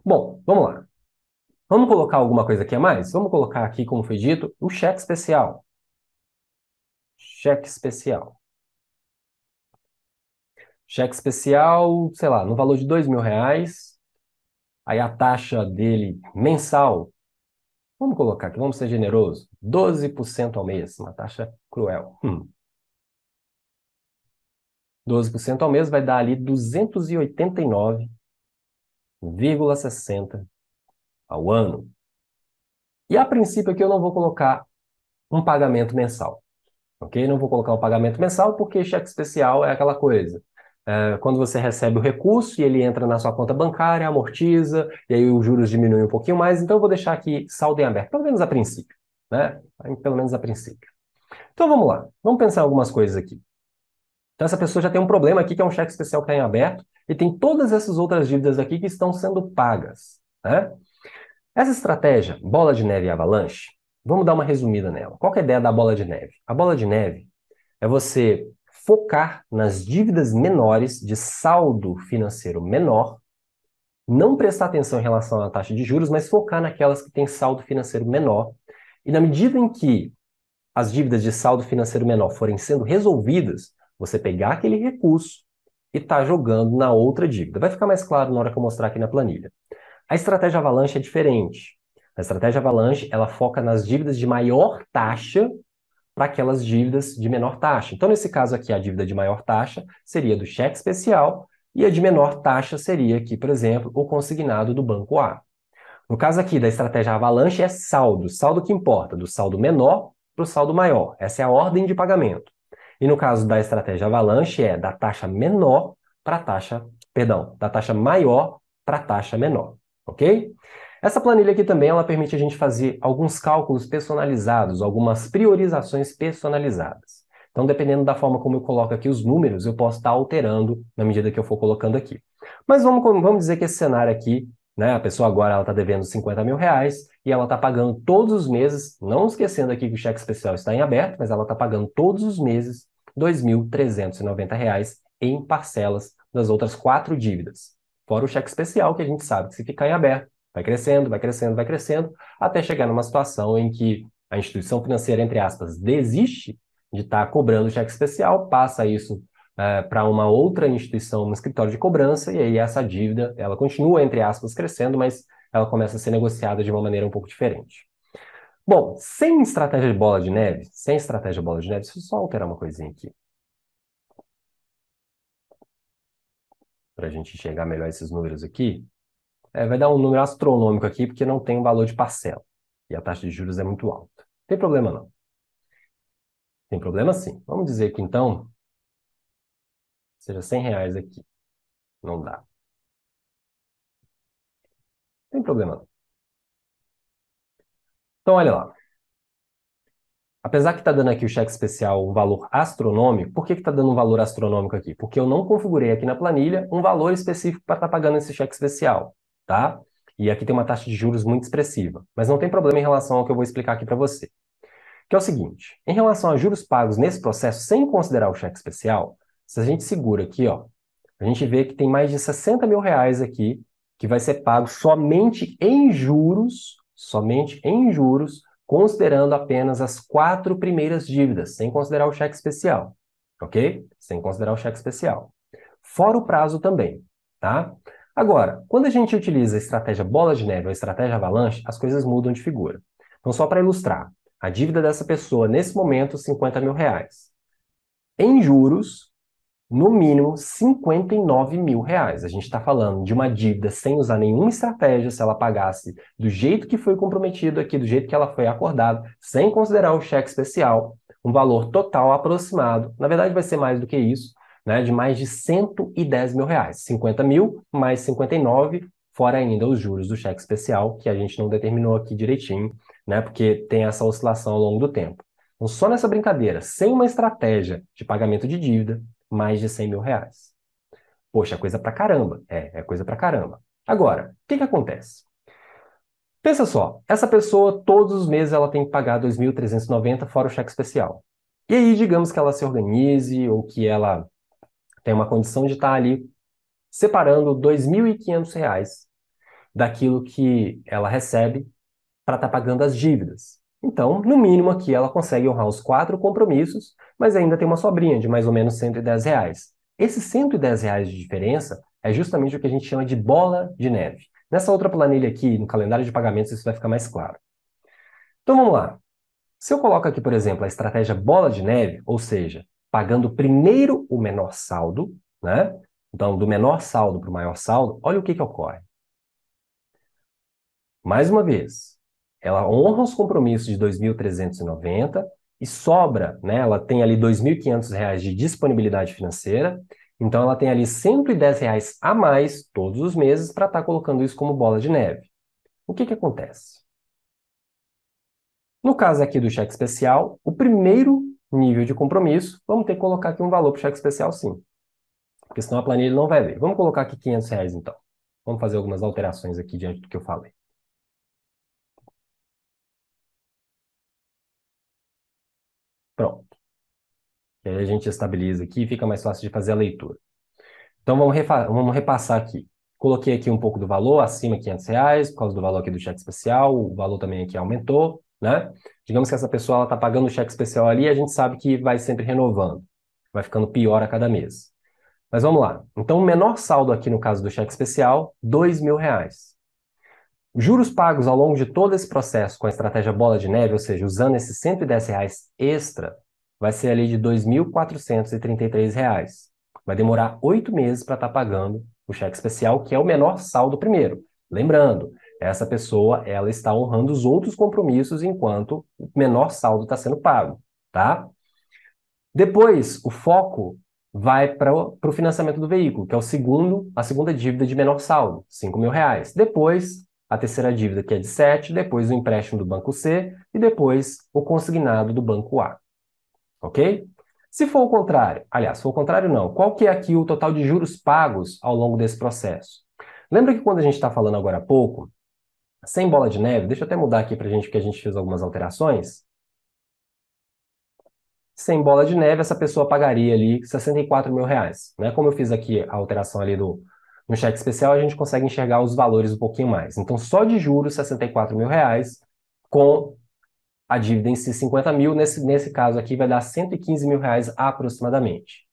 Bom, vamos lá. Vamos colocar alguma coisa aqui a mais? Vamos colocar aqui, como foi dito, o cheque especial. Cheque especial. cheque especial, sei lá, no valor de R$ 2.000, aí a taxa dele mensal, vamos colocar aqui, vamos ser generosos, 12% ao mês, uma taxa cruel. 12% ao mês vai dar ali 289,60 ao ano. E a princípio aqui eu não vou colocar um pagamento mensal, ok? Não vou colocar um pagamento mensal porque cheque especial é aquela coisa. Quando você recebe o recurso e ele entra na sua conta bancária, amortiza, e aí os juros diminuem um pouquinho mais, então eu vou deixar aqui saldo em aberto, pelo menos a princípio, né? Pelo menos a princípio. Então vamos lá, vamos pensar em algumas coisas aqui. Então essa pessoa já tem um problema aqui, que é um cheque especial que está em aberto, e tem todas essas outras dívidas aqui que estão sendo pagas, né? Essa estratégia, bola de neve e avalanche, vamos dar uma resumida nela. Qual que é a ideia da bola de neve? A bola de neve é você focar nas dívidas menores, de saldo financeiro menor, não prestar atenção em relação à taxa de juros, mas focar naquelas que têm saldo financeiro menor. E na medida em que as dívidas de saldo financeiro menor forem sendo resolvidas, você pegar aquele recurso e tá jogando na outra dívida. Vai ficar mais claro na hora que eu mostrar aqui na planilha. A estratégia avalanche é diferente. A estratégia avalanche, ela foca nas dívidas de maior taxa para aquelas dívidas de menor taxa. Então, nesse caso aqui, a dívida de maior taxa seria do cheque especial e a de menor taxa seria aqui, por exemplo, o consignado do banco A. No caso aqui da estratégia avalanche é saldo, saldo que importa, do saldo menor para o saldo maior. Essa é a ordem de pagamento. E no caso da estratégia avalanche é da taxa menor para a taxa, perdão, da taxa maior para a taxa menor, ok? Essa planilha aqui também ela permite a gente fazer alguns cálculos personalizados, algumas priorizações personalizadas. Então, dependendo da forma como eu coloco aqui os números, eu posso estar alterando na medida que eu for colocando aqui. Mas vamos dizer que esse cenário aqui, né, a pessoa agora ela está devendo R$ 50.000 e ela está pagando todos os meses, não esquecendo aqui que o cheque especial está em aberto, mas ela está pagando todos os meses R$ 2.390 em parcelas das outras 4 dívidas. Fora o cheque especial, que a gente sabe que se ficar em aberto, vai crescendo, vai crescendo, vai crescendo, até chegar numa situação em que a instituição financeira, entre aspas, desiste de estar cobrando cheque especial, passa isso para uma outra instituição, um escritório de cobrança, e aí essa dívida, ela continua, entre aspas, crescendo, mas ela começa a ser negociada de uma maneira um pouco diferente. Bom, sem estratégia de bola de neve, deixa eu só alterar uma coisinha aqui, para a gente enxergar melhor esses números aqui. Vai dar um número astronômico aqui, porque não tem um valor de parcela. E a taxa de juros é muito alta. Não tem problema, não. Tem problema, sim. Vamos dizer que, então, seja R$ 100 aqui. Não dá. Não tem problema, não. Então, olha lá. Apesar que está dando aqui o cheque especial um valor astronômico, por que está dando um valor astronômico aqui? Porque eu não configurei aqui na planilha um valor específico para estar pagando esse cheque especial, tá? E aqui tem uma taxa de juros muito expressiva. Mas não tem problema em relação ao que eu vou explicar aqui para você. Que é o seguinte, em relação a juros pagos nesse processo, sem considerar o cheque especial, se a gente segura aqui, ó, a gente vê que tem mais de R$ 60.000 aqui que vai ser pago somente em juros, considerando apenas as 4 primeiras dívidas, sem considerar o cheque especial, ok? Sem considerar o cheque especial. Fora o prazo também, tá? Agora, quando a gente utiliza a estratégia bola de neve ou a estratégia avalanche, as coisas mudam de figura. Então, só para ilustrar, a dívida dessa pessoa, nesse momento, R$ 50.000. Em juros, no mínimo R$ 59.000. A gente está falando de uma dívida sem usar nenhuma estratégia, se ela pagasse do jeito que foi comprometido aqui, do jeito que ela foi acordada, sem considerar o cheque especial, um valor total aproximado, na verdade vai ser mais do que isso, né, de mais de R$ 110.000. 50.000 mais 59, fora ainda os juros do cheque especial, que a gente não determinou aqui direitinho, né, porque tem essa oscilação ao longo do tempo. Então, só nessa brincadeira, sem uma estratégia de pagamento de dívida, mais de R$ 100.000. Poxa, é coisa pra caramba. É coisa pra caramba. Agora, o que que acontece? Pensa só, essa pessoa, todos os meses, ela tem que pagar 2.390 fora o cheque especial. E aí, digamos que ela se organize ou que ela tem uma condição de estar ali separando R$ 2.500 daquilo que ela recebe para estar pagando as dívidas. Então, no mínimo aqui, ela consegue honrar os 4 compromissos, mas ainda tem uma sobrinha de mais ou menos R$ 110. Esses R$ 110 de diferença é justamente o que a gente chama de bola de neve. Nessa outra planilha aqui, no calendário de pagamentos, isso vai ficar mais claro. Então vamos lá. Se eu coloco aqui, por exemplo, a estratégia bola de neve, ou seja, pagando primeiro o menor saldo, né? Então, do menor saldo para o maior saldo, olha o que ocorre. Mais uma vez, ela honra os compromissos de 2.390 e sobra, né? Ela tem ali R$ 2.500 de disponibilidade financeira, então ela tem ali R$ 110 a mais todos os meses para estar colocando isso como bola de neve. O que acontece? No caso aqui do cheque especial, o primeiro nível de compromisso, vamos ter que colocar aqui um valor para o cheque especial sim, porque senão a planilha não vai ler. Vamos colocar aqui R$ 500 então. Vamos fazer algumas alterações aqui diante do que eu falei. Pronto. E aí a gente estabiliza aqui e fica mais fácil de fazer a leitura. Então vamos repassar aqui. Coloquei aqui um pouco do valor, acima R$ 500, por causa do valor aqui do cheque especial, o valor também aqui aumentou, né? Digamos que essa pessoa está pagando o cheque especial ali e a gente sabe que vai sempre renovando. Vai ficando pior a cada mês. Mas vamos lá. Então, o menor saldo aqui no caso do cheque especial, R$ 2.000. Juros pagos ao longo de todo esse processo com a estratégia bola de neve, ou seja, usando esses R$ 110 extra, vai ser ali de R$ 2.433. Vai demorar 8 meses para estar pagando o cheque especial, que é o menor saldo primeiro. Lembrando, essa pessoa ela está honrando os outros compromissos enquanto o menor saldo está sendo pago, tá? Depois, o foco vai para o financiamento do veículo, que é a segunda dívida de menor saldo, R$ 5.000. Depois, a terceira dívida, que é de 7, depois o empréstimo do banco C e depois o consignado do banco A. Ok? Se for o contrário, aliás, se for o contrário não, qual que é aqui o total de juros pagos ao longo desse processo? Lembra que quando a gente está falando agora há pouco, sem bola de neve, deixa eu até mudar aqui para a gente, porque a gente fez algumas alterações. Sem bola de neve, essa pessoa pagaria ali R$ 64.000, né? Como eu fiz aqui a alteração ali no cheque especial, a gente consegue enxergar os valores um pouquinho mais. Então, só de juros, R$ 64.000, com a dívida em si 50 mil, nesse caso aqui vai dar R$ 115.000 aproximadamente.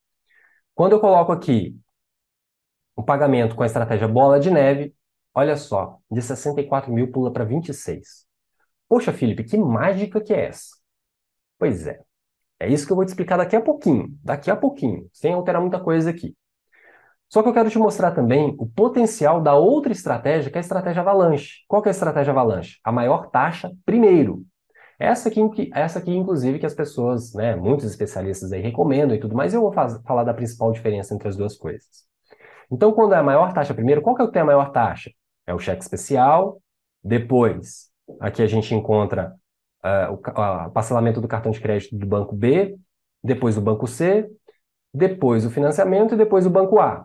Quando eu coloco aqui o pagamento com a estratégia bola de neve, olha só, de 64 mil pula para 26. Poxa, Felipe, que mágica que é essa? Pois é. É isso que eu vou te explicar daqui a pouquinho, sem alterar muita coisa aqui. Só que eu quero te mostrar também o potencial da outra estratégia, que é a estratégia avalanche. Qual que é a estratégia avalanche? A maior taxa primeiro. Essa aqui, inclusive, que as pessoas, né, muitos especialistas aí recomendam e tudo mais, eu vou falar da principal diferença entre as duas coisas. Então, quando é a maior taxa primeiro, qual que é o que tem a maior taxa? É o cheque especial, depois, aqui a gente encontra o parcelamento do cartão de crédito do banco B, depois o banco C, depois o financiamento e depois o banco A.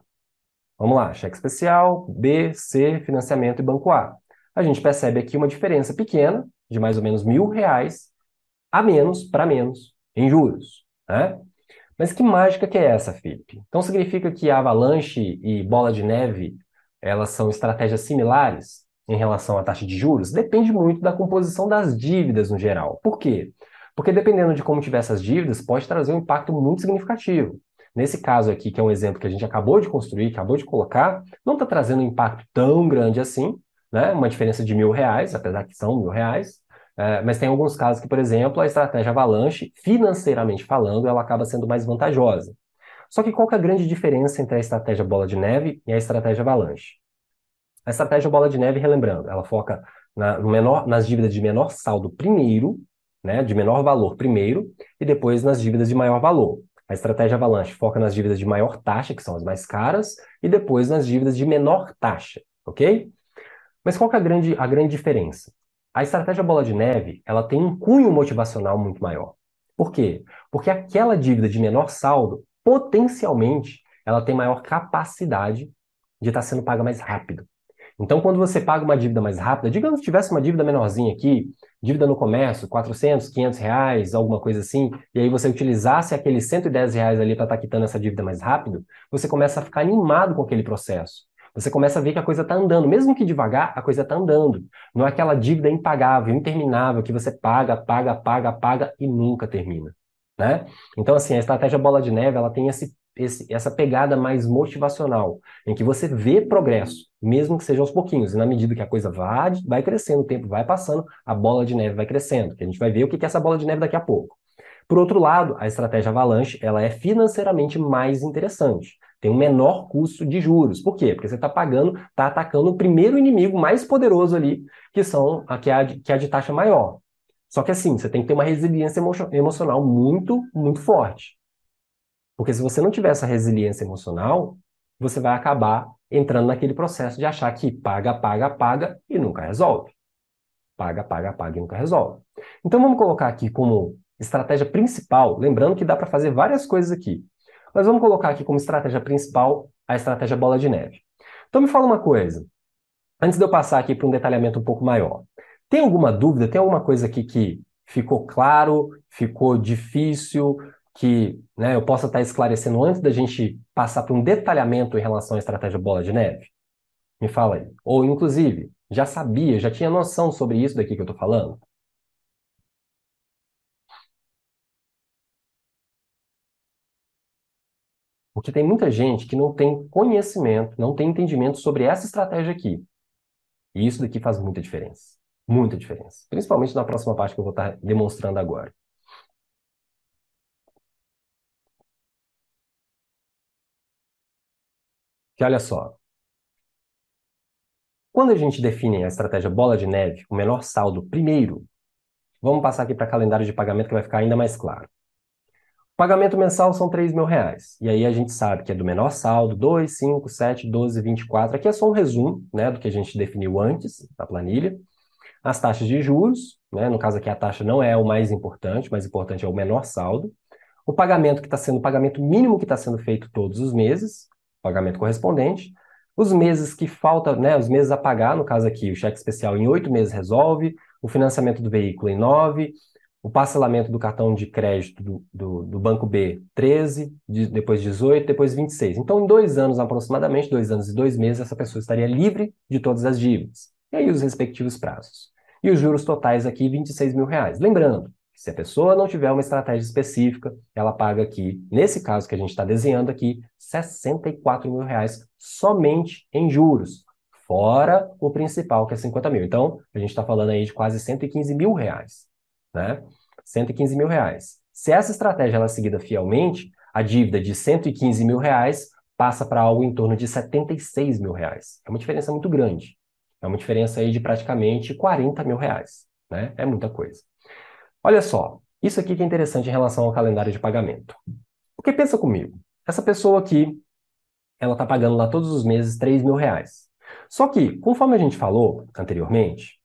Vamos lá, cheque especial, B, C, financiamento e banco A. A gente percebe aqui uma diferença pequena, de mais ou menos R$ 1.000, a menos para menos em juros, né? Mas que mágica que é essa, Felipe? Então significa que a avalanche e bola de neve, elas são estratégias similares em relação à taxa de juros? Depende muito da composição das dívidas no geral. Por quê? Porque dependendo de como tiver essas dívidas, pode trazer um impacto muito significativo. Nesse caso aqui, que é um exemplo que a gente acabou de construir, acabou de colocar, não está trazendo um impacto tão grande assim, né? Uma diferença de R$ 1.000, apesar que são R$ 1.000, mas tem alguns casos que, por exemplo, a estratégia avalanche, financeiramente falando, ela acaba sendo mais vantajosa. Só que qual que é a grande diferença entre a estratégia bola de neve e a estratégia avalanche? A estratégia bola de neve, relembrando, ela foca nas dívidas de menor saldo primeiro, né, de menor valor primeiro, e depois nas dívidas de maior valor. A estratégia avalanche foca nas dívidas de maior taxa, que são as mais caras, e depois nas dívidas de menor taxa, ok? Mas qual que é a grande diferença? A estratégia bola de neve, ela tem um cunho motivacional muito maior. Por quê? Porque aquela dívida de menor saldo, potencialmente, ela tem maior capacidade de estar sendo paga mais rápido. Então, quando você paga uma dívida mais rápida, digamos que tivesse uma dívida menorzinha aqui, dívida no comércio, 400, R$ 500, alguma coisa assim, e aí você utilizasse aqueles R$ 110 ali para estar quitando essa dívida mais rápido, você começa a ficar animado com aquele processo. Você começa a ver que a coisa está andando, mesmo que devagar, a coisa está andando. Não é aquela dívida impagável, interminável, que você paga, paga, paga, paga e nunca termina, né? Então, assim, a estratégia bola de neve, ela tem essa pegada mais motivacional, em que você vê progresso, mesmo que seja aos pouquinhos, e na medida que a coisa vai crescendo, o tempo vai passando, a bola de neve vai crescendo, que a gente vai ver o que é essa bola de neve daqui a pouco. Por outro lado, a estratégia Avalanche, ela é financeiramente mais interessante. Tem um menor custo de juros. Por quê? Porque você está pagando, está atacando o primeiro inimigo mais poderoso ali, que é a de taxa maior. Só que assim, você tem que ter uma resiliência emocional muito, muito forte. Porque se você não tiver essa resiliência emocional, você vai acabar entrando naquele processo de achar que paga, paga, paga e nunca resolve. Paga, paga, paga e nunca resolve. Então vamos colocar aqui como estratégia principal, lembrando que dá para fazer várias coisas aqui. Mas vamos colocar aqui como estratégia principal a estratégia bola de neve. Então me fala uma coisa, antes de eu passar aqui para um detalhamento um pouco maior. Tem alguma dúvida? Tem alguma coisa aqui que ficou claro, ficou difícil, que, né, eu possa estar esclarecendo antes da gente passar para um detalhamento em relação à estratégia bola de neve? Me fala aí. Ou, inclusive, já sabia, já tinha noção sobre isso daqui que eu estou falando? Porque tem muita gente que não tem conhecimento, não tem entendimento sobre essa estratégia aqui. E isso daqui faz muita diferença. Muita diferença. Principalmente na próxima parte que eu vou estar demonstrando agora. Que olha só, quando a gente define a estratégia bola de neve, o menor saldo primeiro, vamos passar aqui para calendário de pagamento que vai ficar ainda mais claro. O pagamento mensal são R$ 3.000. E aí a gente sabe que é do menor saldo, 2, 5, 7, 12, 24. Aqui é só um resumo, né, do que a gente definiu antes na planilha. As taxas de juros, né, no caso aqui a taxa não é o mais importante é o menor saldo. O pagamento que está sendo, o pagamento mínimo que está sendo feito todos os meses, pagamento correspondente. Os meses que falta, né, os meses a pagar, no caso aqui, o cheque especial em 8 meses resolve, o financiamento do veículo em 9, o parcelamento do cartão de crédito do Banco B, 13, depois 18, depois 26. Então, em 2 anos, aproximadamente, 2 anos e 2 meses, essa pessoa estaria livre de todas as dívidas. E aí os respectivos prazos. E os juros totais aqui, R$ 26.000. Lembrando, se a pessoa não tiver uma estratégia específica, ela paga aqui, nesse caso que a gente está desenhando aqui, R$ 64.000 somente em juros, fora o principal, que é 50 mil. Então, a gente está falando aí de quase R$ 115.000, né? R$ 115.000. Se essa estratégia ela é seguida fielmente, a dívida de R$ 115.000 passa para algo em torno de R$ 76.000. É uma diferença muito grande. É uma diferença aí de praticamente R$ 40.000, né? É muita coisa. Olha só, isso aqui que é interessante em relação ao calendário de pagamento. Porque pensa comigo, essa pessoa aqui, ela está pagando lá todos os meses R$ 3.000. Só que, conforme a gente falou anteriormente,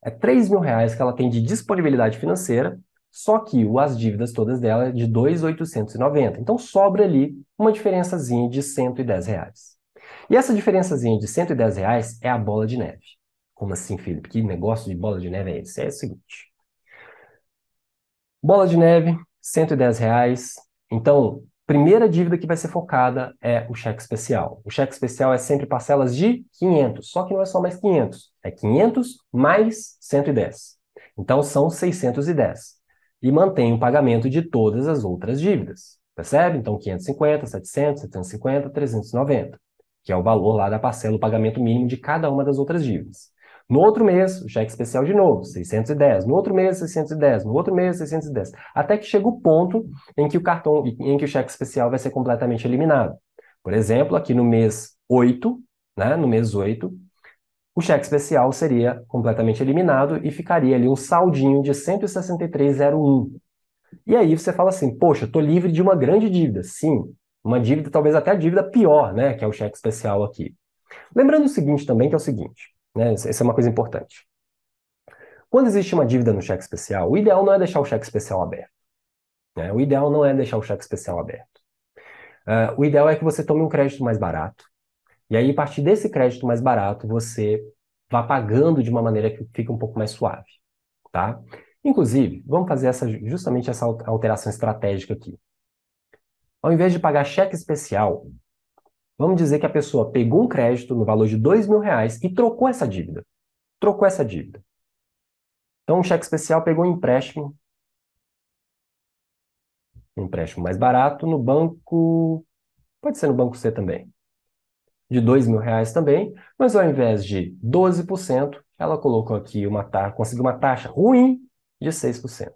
é R$ 3.000 que ela tem de disponibilidade financeira, só que as dívidas todas dela é de 2.890. Então sobra ali uma diferençazinha de R$ 110. E essa diferençazinha de R$ 110 é a bola de neve. Como assim, Felipe? Que negócio de bola de neve é esse? É o seguinte. Bola de neve, R$ 110. Então, primeira dívida que vai ser focada é o cheque especial. O cheque especial é sempre parcelas de 500, só que não é só mais 500, é 500 mais 110. Então, são 610. E mantém o pagamento de todas as outras dívidas, percebe? Então, 550, 700, 750, 390, que é o valor lá da parcela, o pagamento mínimo de cada uma das outras dívidas. No outro mês, o cheque especial de novo, 610. No outro mês, 610. No outro mês, 610. Até que chega o ponto em que o cheque especial vai ser completamente eliminado. Por exemplo, aqui no mês 8, né, no mês 8, o cheque especial seria completamente eliminado e ficaria ali um saldinho de 163,01. E aí você fala assim, poxa, estou livre de uma grande dívida. Sim, uma dívida, talvez até a dívida pior, né, que é o cheque especial aqui. Lembrando o seguinte também, que é o seguinte, né, essa é uma coisa importante. Quando existe uma dívida no cheque especial, o ideal não é deixar o cheque especial aberto, né? O ideal não é deixar o cheque especial aberto. O ideal é que você tome um crédito mais barato, e aí, a partir desse crédito mais barato, você vá pagando de uma maneira que fique um pouco mais suave, tá? Inclusive, vamos fazer justamente essa alteração estratégica aqui. Ao invés de pagar cheque especial, vamos dizer que a pessoa pegou um crédito no valor de R$ 2.000 e trocou essa dívida. Trocou essa dívida. Então, o cheque especial pegou um empréstimo mais barato no banco. Pode ser no Banco C também. De R$ 2.000 também, mas ao invés de 12%, ela colocou aqui conseguiu uma taxa ruim de 6%.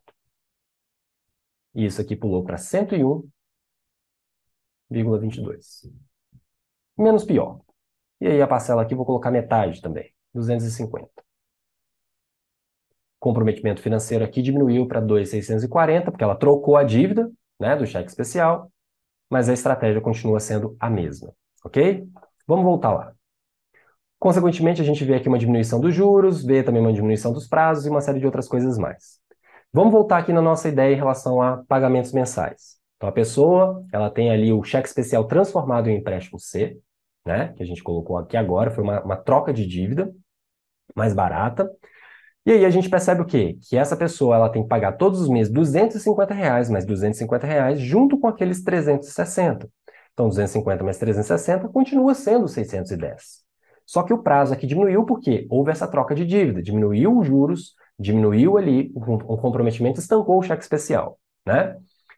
E isso aqui pulou para 101,22. Menos pior. E aí a parcela aqui vou colocar metade também, 250. Comprometimento financeiro aqui diminuiu para 2.640, porque ela trocou a dívida, né, do cheque especial, mas a estratégia continua sendo a mesma, ok? Vamos voltar lá. Consequentemente, a gente vê aqui uma diminuição dos juros, vê também uma diminuição dos prazos e uma série de outras coisas mais. Vamos voltar aqui na nossa ideia em relação a pagamentos mensais. Então, a pessoa, ela tem ali o cheque especial transformado em empréstimo C, né, que a gente colocou aqui agora, foi uma troca de dívida mais barata. E aí a gente percebe o quê? Que essa pessoa ela tem que pagar todos os meses R$ 250, mais R$ 250, junto com aqueles 360. Então, 250 mais 360 continua sendo 610. Só que o prazo aqui diminuiu porque houve essa troca de dívida, diminuiu os juros, diminuiu ali o comprometimento, estancou o cheque especial, né?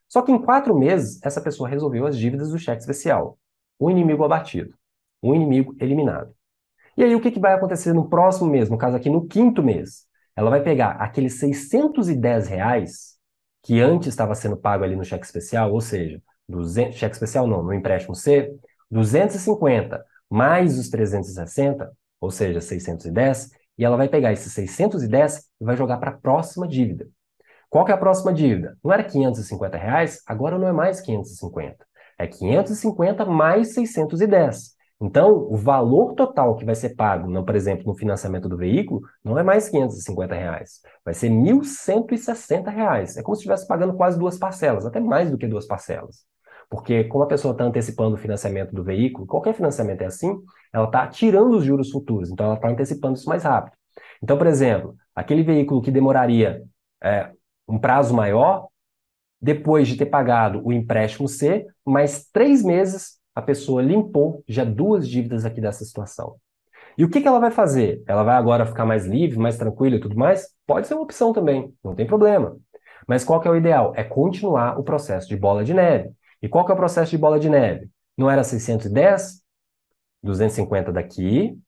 Só que em 4 meses, essa pessoa resolveu as dívidas do cheque especial. Um inimigo abatido, um inimigo eliminado. E aí o que vai acontecer no próximo mês, no caso aqui no 5º mês? Ela vai pegar aqueles R$ 610 que antes estava sendo pago ali no cheque especial, ou seja, cheque especial não, no empréstimo C, 250 mais os 360, ou seja, 610, e ela vai pegar esses 610 e vai jogar para a próxima dívida. Qual que é a próxima dívida? Não era R$ 550, agora não é mais 550. É 550 mais 610. Então, o valor total que vai ser pago, por exemplo, no financiamento do veículo, não é mais R$ 550. Vai ser R$ 1.160. É como se estivesse pagando quase 2 parcelas, até mais do que 2 parcelas. Porque como a pessoa está antecipando o financiamento do veículo, qualquer financiamento é assim, ela está tirando os juros futuros, então ela está antecipando isso mais rápido. Então, por exemplo, aquele veículo que demoraria um prazo maior, depois de ter pagado o empréstimo C, mais 3 meses, a pessoa limpou já 2 dívidas aqui dessa situação. E o que ela vai fazer? Ela vai agora ficar mais livre, mais tranquila e tudo mais? Pode ser uma opção também, não tem problema. Mas qual que é o ideal? É continuar o processo de bola de neve. E qual que é o processo de bola de neve? Não era 610? 250 daqui,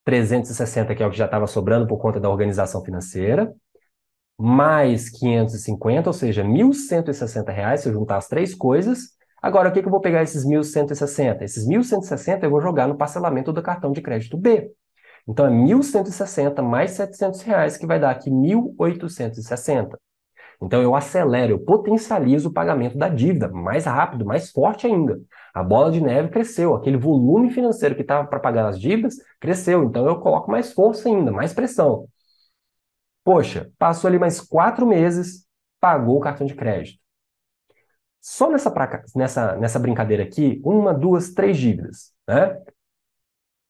360 que é o que já estava sobrando por conta da organização financeira, mais 550, ou seja, R$ 1.160, se eu juntar as 3 coisas. Agora, o que eu vou pegar esses 1.160? Esses 1.160 eu vou jogar no parcelamento do cartão de crédito B. Então, é 1.160 mais R$ 700, que vai dar aqui 1.860. Então, eu acelero, eu potencializo o pagamento da dívida mais rápido, mais forte ainda. A bola de neve cresceu, aquele volume financeiro que estava para pagar as dívidas cresceu. Então, eu coloco mais força ainda, mais pressão. Poxa, passou ali mais 4 meses, pagou o cartão de crédito. Só nessa brincadeira aqui, 1, 2, 3 dívidas, né?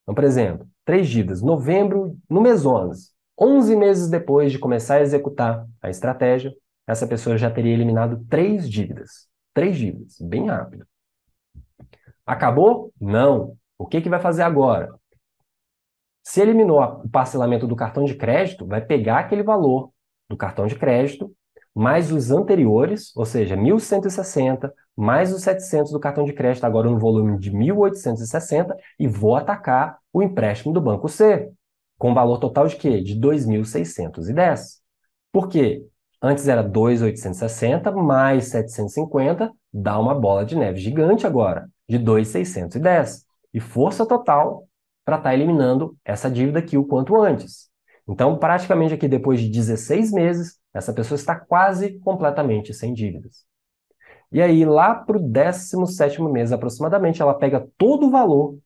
Então, por exemplo, 3 dívidas, novembro, no mês 11. 11 meses depois de começar a executar a estratégia, essa pessoa já teria eliminado 3 dívidas. 3 dívidas, bem rápido. Acabou? Não. O que vai fazer agora? Se eliminou o parcelamento do cartão de crédito, vai pegar aquele valor do cartão de crédito, mais os anteriores, ou seja, 1.160, mais os 700 do cartão de crédito, agora no volume de 1.860, e vou atacar o empréstimo do Banco C, com valor total de quê? De 2.610. Por quê? Antes era 2.860 mais 750, dá uma bola de neve gigante agora, de 2.610. E força total para estar eliminando essa dívida aqui o quanto antes. Então, praticamente aqui depois de 16 meses, essa pessoa está quase completamente sem dívidas. E aí, lá para o 17º mês aproximadamente, ela pega todo o valor,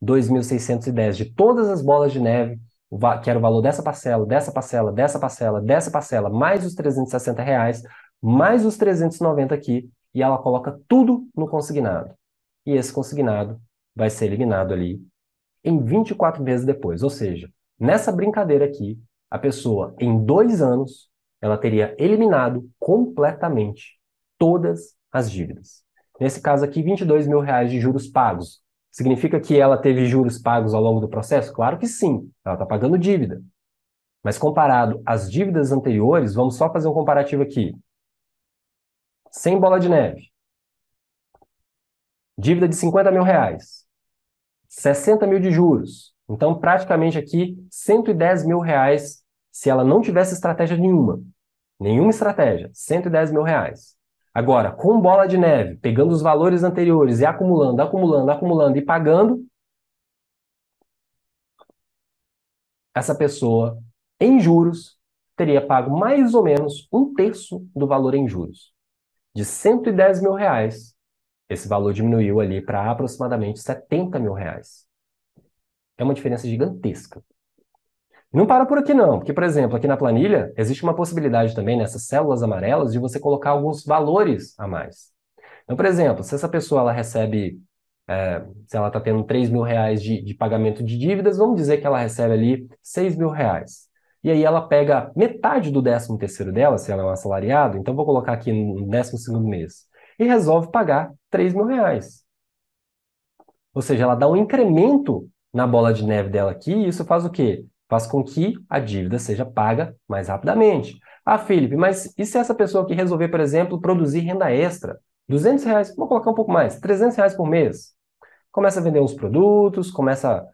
2.610, de todas as bolas de neve, que era o valor dessa parcela, dessa parcela, dessa parcela, dessa parcela, mais os R$ 360, mais os 390 aqui, e ela coloca tudo no consignado. E esse consignado vai ser eliminado ali em 24 meses depois. Ou seja, nessa brincadeira aqui, a pessoa, em 2 anos, ela teria eliminado completamente todas as dívidas. Nesse caso aqui, R$ 22.000 de juros pagos. Significa que ela teve juros pagos ao longo do processo? Claro que sim, ela está pagando dívida. Mas comparado às dívidas anteriores, vamos só fazer um comparativo aqui. Sem bola de neve. Dívida de 50 mil reais. 60 mil de juros. Então, praticamente aqui, 110 mil reais se ela não tivesse estratégia nenhuma. Nenhuma estratégia. 110 mil reais. Agora, com bola de neve, pegando os valores anteriores e acumulando, acumulando, acumulando e pagando, essa pessoa, em juros, teria pago mais ou menos um terço do valor em juros. De 110 mil reais, esse valor diminuiu ali para aproximadamente 70 mil reais. É uma diferença gigantesca. Não para por aqui não, porque, por exemplo, aqui na planilha, existe uma possibilidade também nessas células amarelas de você colocar alguns valores a mais. Então, por exemplo, se essa pessoa ela recebe, se ela está tendo 3 mil reais de pagamento de dívidas, vamos dizer que ela recebe ali 6 mil reais. E aí ela pega metade do 13º dela, se ela é um assalariado, então vou colocar aqui no 12º mês, e resolve pagar 3 mil reais. Ou seja, ela dá um incremento na bola de neve dela aqui, e isso faz o quê? Faz com que a dívida seja paga mais rapidamente. Ah, Felipe, mas e se essa pessoa que resolver, por exemplo, produzir renda extra? 200 reais, vou colocar um pouco mais, 300 reais por mês. Começa a vender uns produtos, começa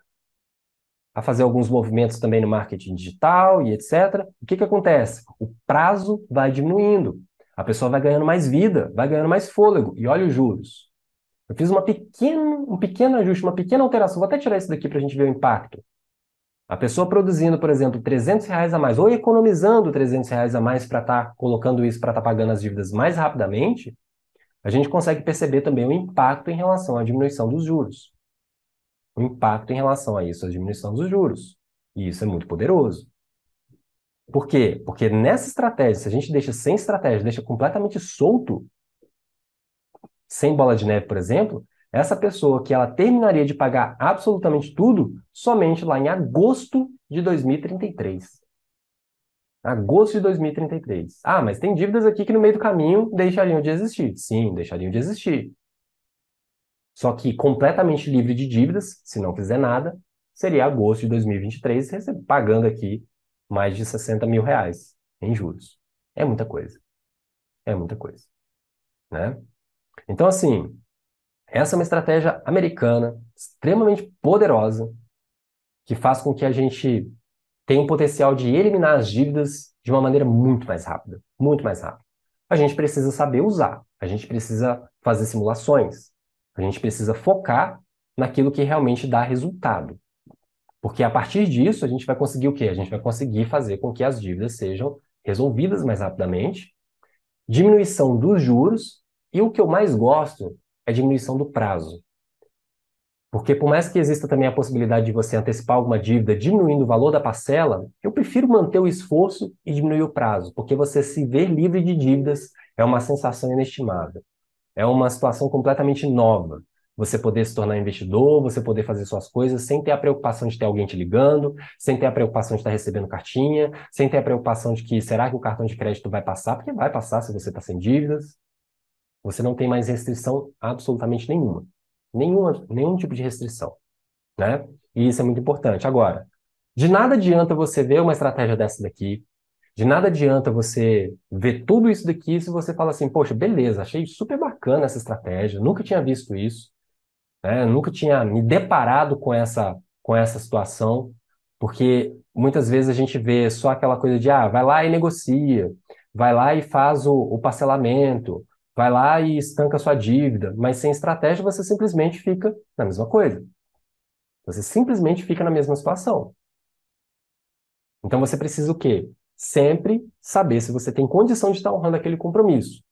a fazer alguns movimentos também no marketing digital e etc. O que que acontece? O prazo vai diminuindo. A pessoa vai ganhando mais vida, vai ganhando mais fôlego. E olha os juros. Eu fiz um pequeno ajuste, uma pequena alteração. Vou até tirar isso daqui para a gente ver o impacto. A pessoa produzindo, por exemplo, 300 reais a mais, ou economizando 300 reais a mais para estar colocando isso para estar pagando as dívidas mais rapidamente, a gente consegue perceber também o impacto em relação à diminuição dos juros. O impacto em relação a isso, a diminuição dos juros. E isso é muito poderoso. Por quê? Porque nessa estratégia, se a gente deixa sem estratégia, deixa completamente solto, sem bola de neve, por exemplo, essa pessoa que ela terminaria de pagar absolutamente tudo somente lá em agosto de 2033. Agosto de 2033. Ah, mas tem dívidas aqui que no meio do caminho deixariam de existir. Sim, deixariam de existir. Só que completamente livre de dívidas, se não fizer nada, seria agosto de 2023, pagando aqui mais de 60 mil reais em juros. É muita coisa. É muita coisa, né? Então, assim, essa é uma estratégia americana, extremamente poderosa, que faz com que a gente tenha um potencial de eliminar as dívidas de uma maneira muito mais rápida. Muito mais rápida. A gente precisa saber usar, a gente precisa fazer simulações, a gente precisa focar naquilo que realmente dá resultado. Porque a partir disso, a gente vai conseguir o quê? A gente vai conseguir fazer com que as dívidas sejam resolvidas mais rapidamente, diminuição dos juros, e o que eu mais gosto é diminuição do prazo. Porque por mais que exista também a possibilidade de você antecipar alguma dívida diminuindo o valor da parcela, eu prefiro manter o esforço e diminuir o prazo, porque você se ver livre de dívidas é uma sensação inestimável. É uma situação completamente nova. Você poder se tornar investidor, você poder fazer suas coisas sem ter a preocupação de ter alguém te ligando, sem ter a preocupação de estar recebendo cartinha, sem ter a preocupação de que será que o cartão de crédito vai passar, porque vai passar se você está sem dívidas. Você não tem mais restrição absolutamente nenhuma. Nenhum tipo de restrição, né? E isso é muito importante. Agora, de nada adianta você ver uma estratégia dessa daqui, de nada adianta você ver tudo isso daqui se você fala assim, poxa, beleza, achei super bacana essa estratégia, nunca tinha visto isso, né? Nunca tinha me deparado com essa situação, porque muitas vezes a gente vê só aquela coisa de, vai lá e negocia, vai lá e faz o parcelamento, vai lá e estanca a sua dívida, mas sem estratégia você simplesmente fica na mesma coisa. Você simplesmente fica na mesma situação. Então você precisa o quê? Sempre saber se você tem condição de estar honrando aquele compromisso.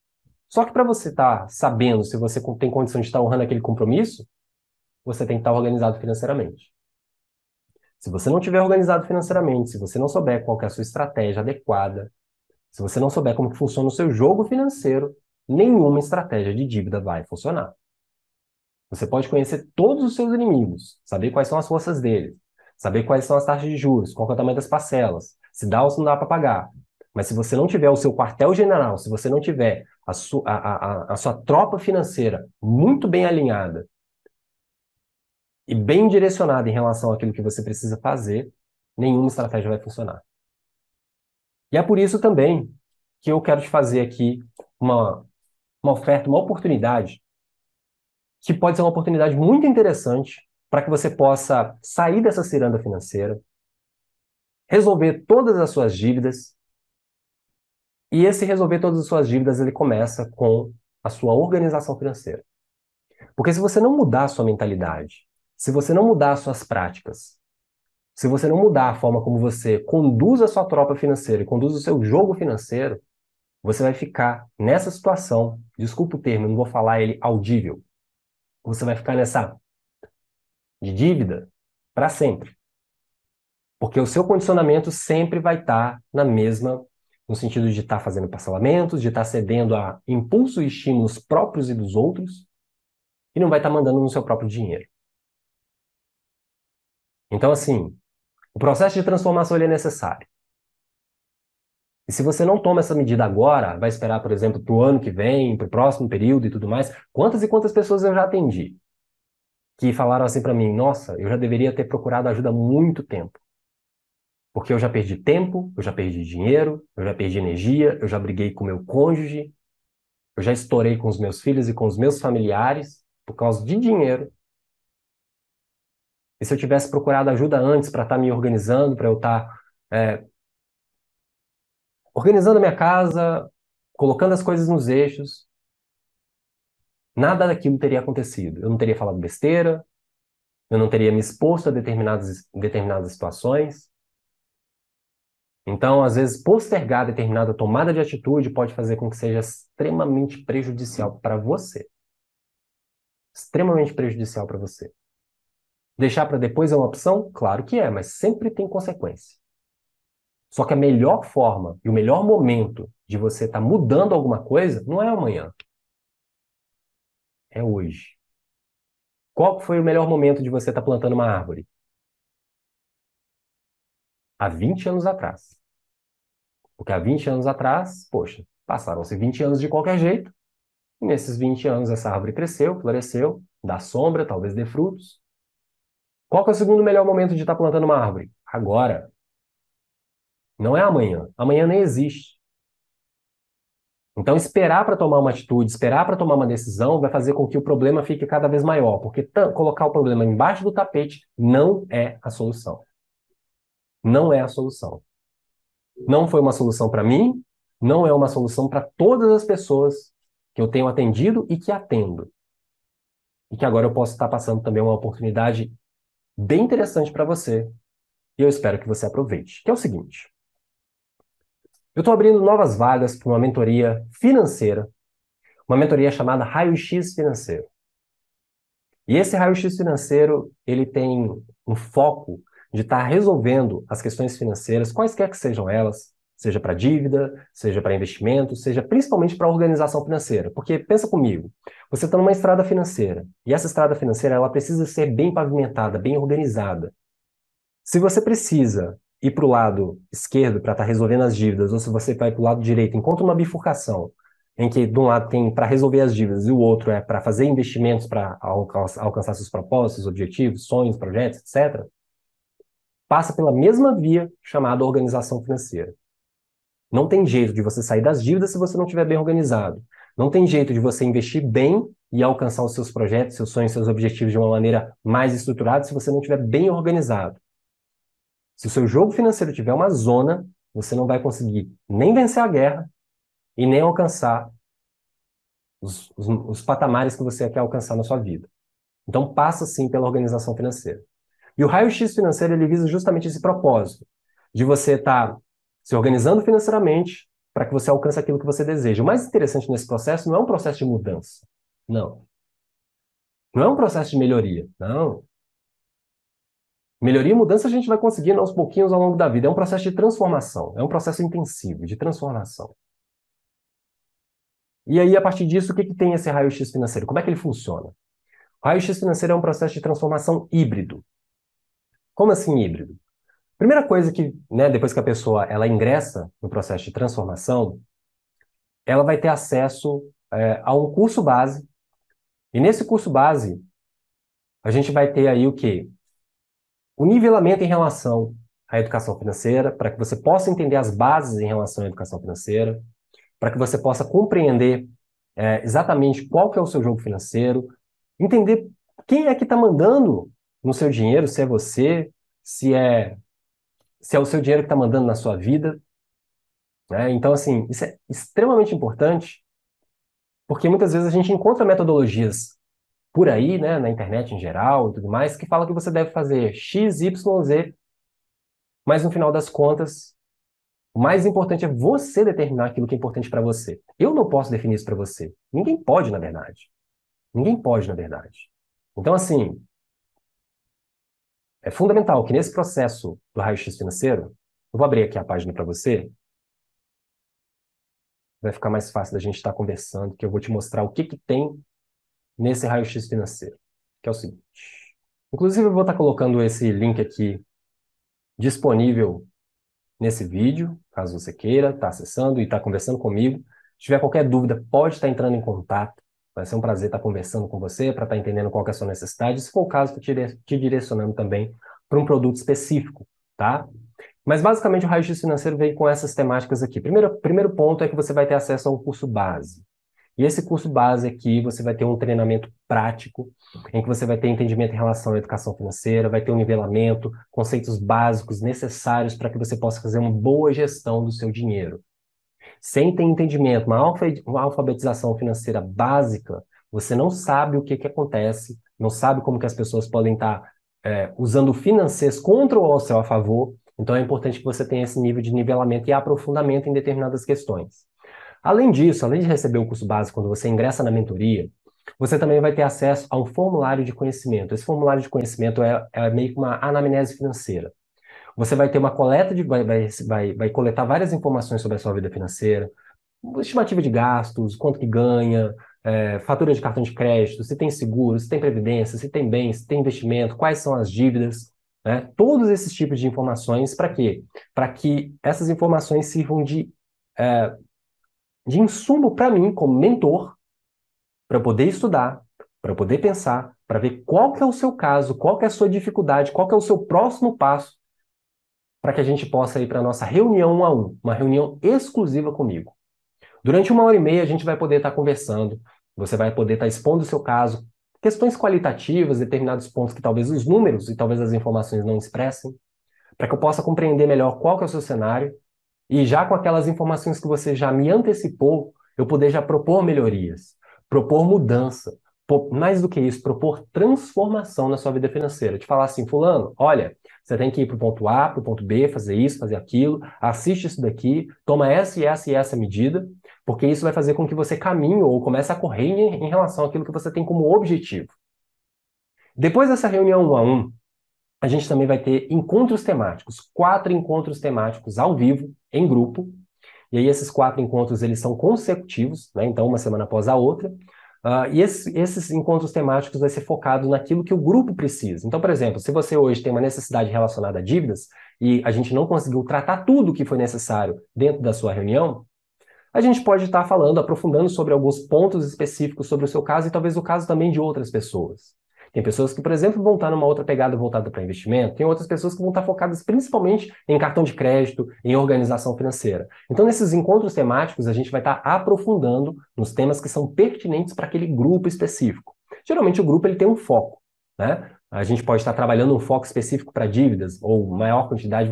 Só que para você estar sabendo se você tem condição de estar honrando aquele compromisso, você tem que estar organizado financeiramente. Se você não estiver organizado financeiramente, se você não souber qual que é a sua estratégia adequada, se você não souber como que funciona o seu jogo financeiro, nenhuma estratégia de dívida vai funcionar. Você pode conhecer todos os seus inimigos, saber quais são as forças deles, saber quais são as taxas de juros, qual é o tamanho das parcelas, se dá ou se não dá para pagar. Mas se você não tiver o seu quartel-general, se você não tiver a sua tropa financeira muito bem alinhada e bem direcionada em relação àquilo que você precisa fazer, nenhuma estratégia vai funcionar. E é por isso também que eu quero te fazer aqui uma oferta, uma oportunidade que pode ser uma oportunidade muito interessante para que você possa sair dessa ciranda financeira, resolver todas as suas dívidas, e esse resolver todas as suas dívidas, ele começa com a sua organização financeira. Porque se você não mudar a sua mentalidade, se você não mudar as suas práticas, se você não mudar a forma como você conduz a sua tropa financeira e conduz o seu jogo financeiro, você vai ficar nessa situação, desculpa o termo, eu não vou falar ele audível, você vai ficar nessa de dívida para sempre. Porque o seu condicionamento sempre vai estar na mesma, no sentido de estar fazendo parcelamentos, de estar cedendo a impulsos e estímulos próprios e dos outros, e não vai estar mandando no seu próprio dinheiro. Então, assim, o processo de transformação ele é necessário. E se você não toma essa medida agora, vai esperar, por exemplo, para o ano que vem, para o próximo período e tudo mais, quantas e quantas pessoas eu já atendi que falaram assim para mim, nossa, eu já deveria ter procurado ajuda há muito tempo. Porque eu já perdi tempo, eu já perdi dinheiro, eu já perdi energia, eu já briguei com meu cônjuge, eu já estourei com os meus filhos e com os meus familiares por causa de dinheiro. E se eu tivesse procurado ajuda antes para estar me organizando, para eu estar organizando a minha casa, colocando as coisas nos eixos, nada daquilo teria acontecido. Eu não teria falado besteira, eu não teria me exposto a determinadas situações. Então, às vezes, postergar determinada tomada de atitude pode fazer com que seja extremamente prejudicial para você. Extremamente prejudicial para você. Deixar para depois é uma opção? Claro que é, mas sempre tem consequência. Só que a melhor forma e o melhor momento de você estar mudando alguma coisa não é amanhã. É hoje. Qual foi o melhor momento de você estar plantando uma árvore? Há 20 anos atrás. Porque há 20 anos atrás, poxa, passaram-se 20 anos de qualquer jeito, e nesses 20 anos essa árvore cresceu, floresceu, dá sombra, talvez dê frutos. Qual que é o segundo melhor momento de estar plantando uma árvore? Agora. Não é amanhã. Amanhã nem existe. Então, esperar para tomar uma atitude, esperar para tomar uma decisão, vai fazer com que o problema fique cada vez maior, porque colocar o problema embaixo do tapete não é a solução. Não é a solução. Não foi uma solução para mim, não é uma solução para todas as pessoas que eu tenho atendido e que atendo. E que agora eu posso estar passando também uma oportunidade bem interessante para você, e eu espero que você aproveite. Que é o seguinte: eu estou abrindo novas vagas para uma mentoria financeira, uma mentoria chamada Raio-X Financeiro. E esse raio-x financeiro, ele tem um foco de estar resolvendo as questões financeiras, quaisquer que sejam elas, seja para dívida, seja para investimento, seja principalmente para organização financeira. Porque pensa comigo, você está numa estrada financeira, e essa estrada financeira ela precisa ser bem pavimentada, bem organizada. Se você precisa ir para o lado esquerdo para estar resolvendo as dívidas, ou se você vai para o lado direito, encontra uma bifurcação em que de um lado tem para resolver as dívidas e o outro é para fazer investimentos para alcançar seus propósitos, objetivos, sonhos, projetos, etc., passa pela mesma via chamada organização financeira. Não tem jeito de você sair das dívidas se você não estiver bem organizado. Não tem jeito de você investir bem e alcançar os seus projetos, seus sonhos, seus objetivos de uma maneira mais estruturada se você não estiver bem organizado. Se o seu jogo financeiro tiver uma zona, você não vai conseguir nem vencer a guerra e nem alcançar os patamares que você quer alcançar na sua vida. Então, passa sim pela organização financeira. E o raio-x financeiro ele visa justamente esse propósito, de você estar se organizando financeiramente para que você alcance aquilo que você deseja. O mais interessante nesse processo não é um processo de mudança. Não. Não é um processo de melhoria. Não. Melhoria e mudança a gente vai conseguindo aos pouquinhos ao longo da vida. É um processo de transformação. É um processo intensivo de transformação. E aí, a partir disso, o que tem esse raio-x financeiro? Como é que ele funciona? O raio-x financeiro é um processo de transformação híbrido. Como assim híbrido? Primeira coisa que, né, depois que a pessoa ela ingressa no processo de transformação, ela vai ter acesso a um curso base. E nesse curso base, a gente vai ter aí o quê? O nivelamento em relação à educação financeira, para que você possa entender as bases em relação à educação financeira, para que você possa compreender exatamente qual que é o seu jogo financeiro, Entender quem é que está mandando no seu dinheiro, se é você, se é o seu dinheiro que está mandando na sua vida, né? Então, assim, isso é extremamente importante, porque muitas vezes a gente encontra metodologias por aí, né, na internet em geral e tudo mais, que falam que você deve fazer X, Y, Z, mas no final das contas, o mais importante é você determinar aquilo que é importante para você. Eu não posso definir isso para você. Ninguém pode, na verdade. Ninguém pode, na verdade. Então, assim, é fundamental que nesse processo do raio-x financeiro, eu vou abrir aqui a página para você, vai ficar mais fácil da gente estar conversando, que eu vou te mostrar o que que tem nesse raio-x financeiro, que é o seguinte. Inclusive, eu vou estar colocando esse link aqui disponível nesse vídeo, caso você queira, estar acessando e estar conversando comigo. Se tiver qualquer dúvida, pode estar entrando em contato. Vai ser um prazer estar conversando com você para estar entendendo qual que é a sua necessidade. Se for o caso, estou te direcionando também para um produto específico, tá? Mas basicamente o raio-x financeiro veio com essas temáticas aqui. Primeiro ponto é que você vai ter acesso a um curso base. E esse curso base aqui, você vai ter um treinamento prático, em que você vai ter entendimento em relação à educação financeira, vai ter um nivelamento, conceitos básicos necessários para que você possa fazer uma boa gestão do seu dinheiro. Sem ter entendimento, uma alfabetização financeira básica, você não sabe o que que acontece, não sabe como que as pessoas podem estar usando o financeiro contra ou ao seu a favor. Então é importante que você tenha esse nível de nivelamento e aprofundamento em determinadas questões. Além disso, além de receber o curso básico quando você ingressa na mentoria, você também vai ter acesso a um formulário de conhecimento. Esse formulário de conhecimento é meio que uma anamnese financeira. Você vai ter uma coleta vai coletar várias informações sobre a sua vida financeira, estimativa de gastos, quanto que ganha, fatura de cartão de crédito, se tem seguro, se tem previdência, se tem bens, se tem investimento, quais são as dívidas, né? Todos esses tipos de informações, para quê? Para que essas informações sirvam de insumo para mim, como mentor, para eu poder estudar, para eu poder pensar, para ver qual que é o seu caso, qual que é a sua dificuldade, qual que é o seu próximo passo, para que a gente possa ir para a nossa reunião 1 a 1, uma reunião exclusiva comigo. Durante 1 hora e meia a gente vai poder estar conversando, você vai poder estar expondo o seu caso, questões qualitativas, determinados pontos que talvez os números e talvez as informações não expressem, para que eu possa compreender melhor qual que é o seu cenário e já com aquelas informações que você já me antecipou, eu poder já propor melhorias, propor mudança, mais do que isso, propor transformação na sua vida financeira. Te falar assim, fulano, olha, você tem que ir para o ponto A, para o ponto B, fazer isso, fazer aquilo, assiste isso daqui, toma essa e essa e essa medida, porque isso vai fazer com que você caminhe ou comece a correr em relação àquilo que você tem como objetivo. Depois dessa reunião 1 a 1, a gente também vai ter encontros temáticos, 4 encontros temáticos ao vivo, em grupo, e aí esses 4 encontros eles são consecutivos, né? Então uma semana após a outra, e esses encontros temáticos vai ser focado naquilo que o grupo precisa. Então, por exemplo, se você hoje tem uma necessidade relacionada a dívidas, e a gente não conseguiu tratar tudo o que foi necessário dentro da sua reunião, a gente pode estar falando, aprofundando sobre alguns pontos específicos sobre o seu caso e talvez o caso também de outras pessoas. Tem pessoas que, por exemplo, vão estar numa outra pegada voltada para investimento, tem outras pessoas que vão estar focadas principalmente em cartão de crédito, em organização financeira. Então, nesses encontros temáticos, a gente vai estar aprofundando nos temas que são pertinentes para aquele grupo específico. Geralmente, o grupo ele tem um foco, né? A gente pode estar trabalhando um foco específico para dívidas, ou maior quantidade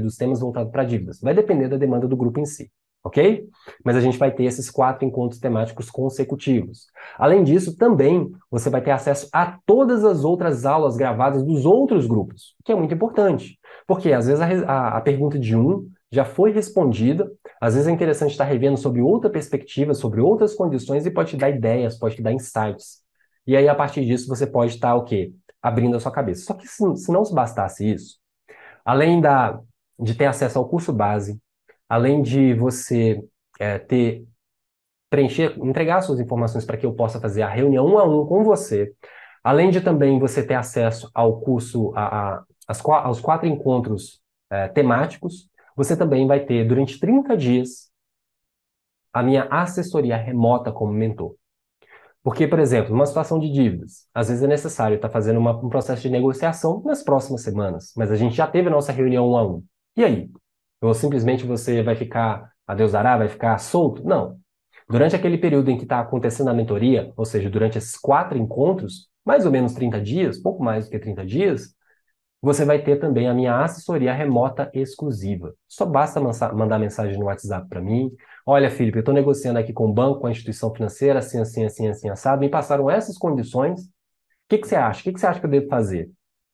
dos temas voltados para dívidas. Vai depender da demanda do grupo em si. Ok? Mas a gente vai ter esses 4 encontros temáticos consecutivos. Além disso, também você vai ter acesso a todas as outras aulas gravadas dos outros grupos, o que é muito importante. Porque às vezes a pergunta de um já foi respondida, às vezes é interessante estar revendo sobre outra perspectiva, sobre outras condições e pode te dar ideias, pode te dar insights. E aí, a partir disso, você pode estar o quê? Abrindo a sua cabeça. Só que se não bastasse isso, além de ter acesso ao curso base, além de você entregar suas informações para que eu possa fazer a reunião 1 a 1 com você, além de também você ter acesso ao curso, aos 4 encontros temáticos, você também vai ter, durante 30 dias, a minha assessoria remota como mentor. Porque, por exemplo, numa situação de dívidas, às vezes é necessário estar fazendo um processo de negociação nas próximas semanas, mas a gente já teve a nossa reunião 1 a 1. E aí? Ou simplesmente você vai ficar, a Deus dará, vai ficar solto? Não. Durante aquele período em que está acontecendo a mentoria, ou seja, durante esses 4 encontros, mais ou menos 30 dias, pouco mais do que 30 dias, você vai ter também a minha assessoria remota exclusiva. Só basta mandar mensagem no WhatsApp para mim. Olha, Felipe, eu estou negociando aqui com o banco, com a instituição financeira, assim, assim, assim, assim, assado. Me passaram essas condições. O que que você acha? O que que você acha que eu devo fazer?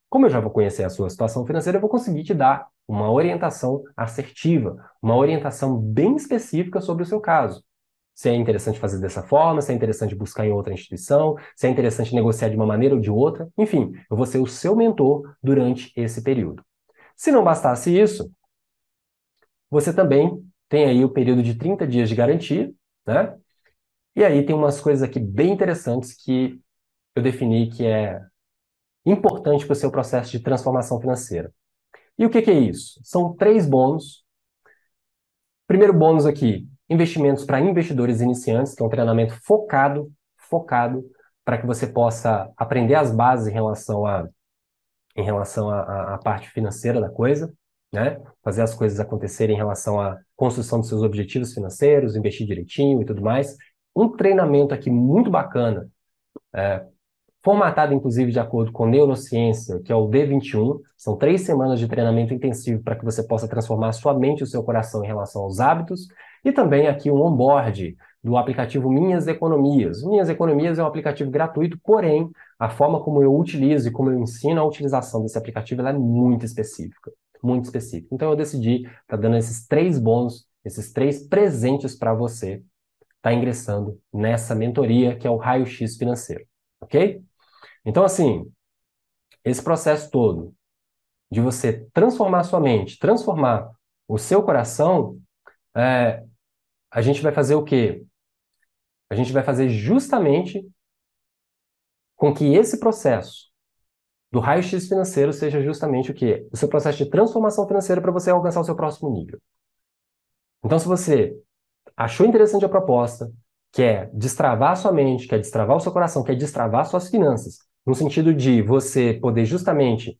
Como eu já vou conhecer a sua situação financeira, eu vou conseguir te dar uma orientação assertiva, uma orientação bem específica sobre o seu caso. Se é interessante fazer dessa forma, se é interessante buscar em outra instituição, se é interessante negociar de uma maneira ou de outra. Enfim, eu vou ser o seu mentor durante esse período. Se não bastasse isso, você também tem aí o período de 30 dias de garantia, né? E aí tem umas coisas aqui bem interessantes que eu defini que é importante para o seu processo de transformação financeira. E o que que é isso? São 3 bônus. Primeiro bônus aqui, investimentos para investidores iniciantes, que é um treinamento focado para que você possa aprender as bases em relação à parte financeira da coisa, né? Fazer as coisas acontecerem em relação à construção dos seus objetivos financeiros, investir direitinho e tudo mais. Um treinamento aqui muito bacana, formatado inclusive de acordo com neurociência, que é o D21. São 3 semanas de treinamento intensivo para que você possa transformar a sua mente e o seu coração em relação aos hábitos. E também aqui um onboard do aplicativo Minhas Economias. Minhas Economias é um aplicativo gratuito, porém, a forma como eu utilizo e como eu ensino a utilização desse aplicativo ela é muito específica. Muito específica. Então eu decidi estar dando esses 3 bônus, esses 3 presentes para você estar ingressando nessa mentoria que é o Raio-X Financeiro. Ok? Então, assim, esse processo todo de você transformar a sua mente, transformar o seu coração, é, a gente vai fazer o quê? A gente vai fazer justamente com que esse processo do raio-x financeiro seja justamente o quê? O seu processo de transformação financeira para você alcançar o seu próximo nível. Então, se você achou interessante a proposta, quer destravar a sua mente, quer destravar o seu coração, quer destravar suas finanças, no sentido de você poder justamente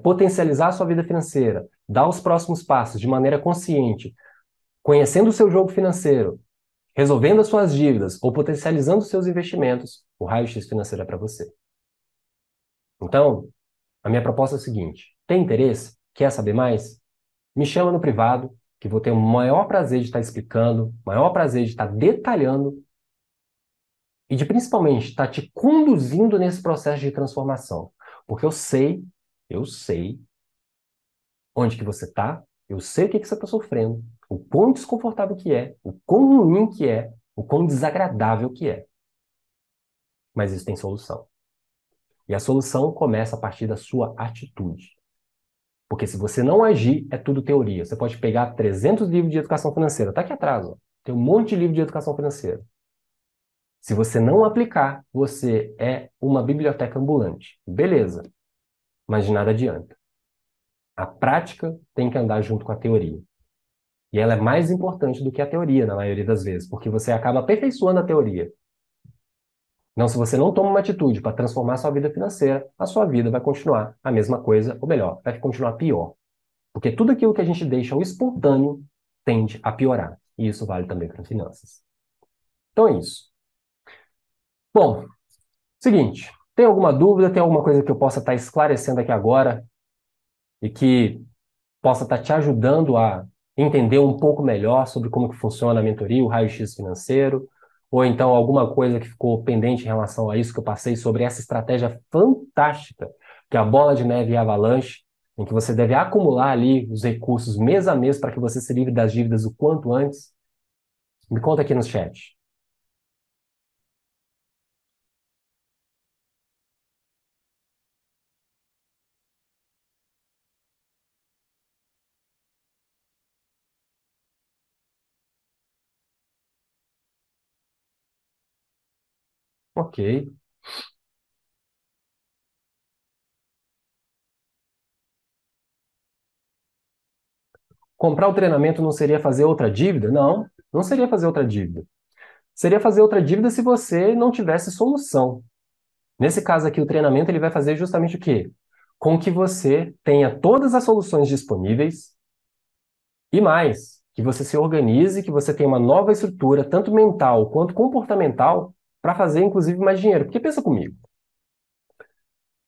potencializar a sua vida financeira, dar os próximos passos de maneira consciente, conhecendo o seu jogo financeiro, resolvendo as suas dívidas ou potencializando os seus investimentos, o raio-x financeiro é para você. Então, a minha proposta é a seguinte: tem interesse? Quer saber mais? Me chama no privado, que vou ter o maior prazer de estar explicando, maior prazer de estar detalhando e de principalmente estar te conduzindo nesse processo de transformação. Porque eu sei onde que você está, eu sei o que que você está sofrendo, o quão desconfortável que é, o quão ruim que é, o quão desagradável que é. Mas isso tem solução. E a solução começa a partir da sua atitude. Porque se você não agir, é tudo teoria. Você pode pegar 300 livros de educação financeira. Está aqui atrás, ó. Tem um monte de livro de educação financeira. Se você não aplicar, você é uma biblioteca ambulante. Beleza, mas de nada adianta. A prática tem que andar junto com a teoria. E ela é mais importante do que a teoria, na maioria das vezes, porque você acaba aperfeiçoando a teoria. Então, se você não toma uma atitude para transformar a sua vida financeira, a sua vida vai continuar a mesma coisa, ou melhor, vai continuar pior. Porque tudo aquilo que a gente deixa ao espontâneo tende a piorar. E isso vale também para finanças. Então é isso. Bom, seguinte, tem alguma dúvida, tem alguma coisa que eu possa estar esclarecendo aqui agora e que possa estar te ajudando a entender um pouco melhor sobre como que funciona a mentoria, o raio-x financeiro, ou então alguma coisa que ficou pendente em relação a isso que eu passei sobre essa estratégia fantástica, que é a bola de neve e a avalanche, em que você deve acumular ali os recursos mês a mês para que você se livre das dívidas o quanto antes. Me conta aqui no chat. Ok. Comprar o treinamento não seria fazer outra dívida? Não, não seria fazer outra dívida. Seria fazer outra dívida se você não tivesse solução. Nesse caso aqui, o treinamento ele vai fazer justamente o quê? Com que você tenha todas as soluções disponíveis e mais, que você se organize, que você tenha uma nova estrutura, tanto mental quanto comportamental, para fazer, inclusive, mais dinheiro. Porque pensa comigo.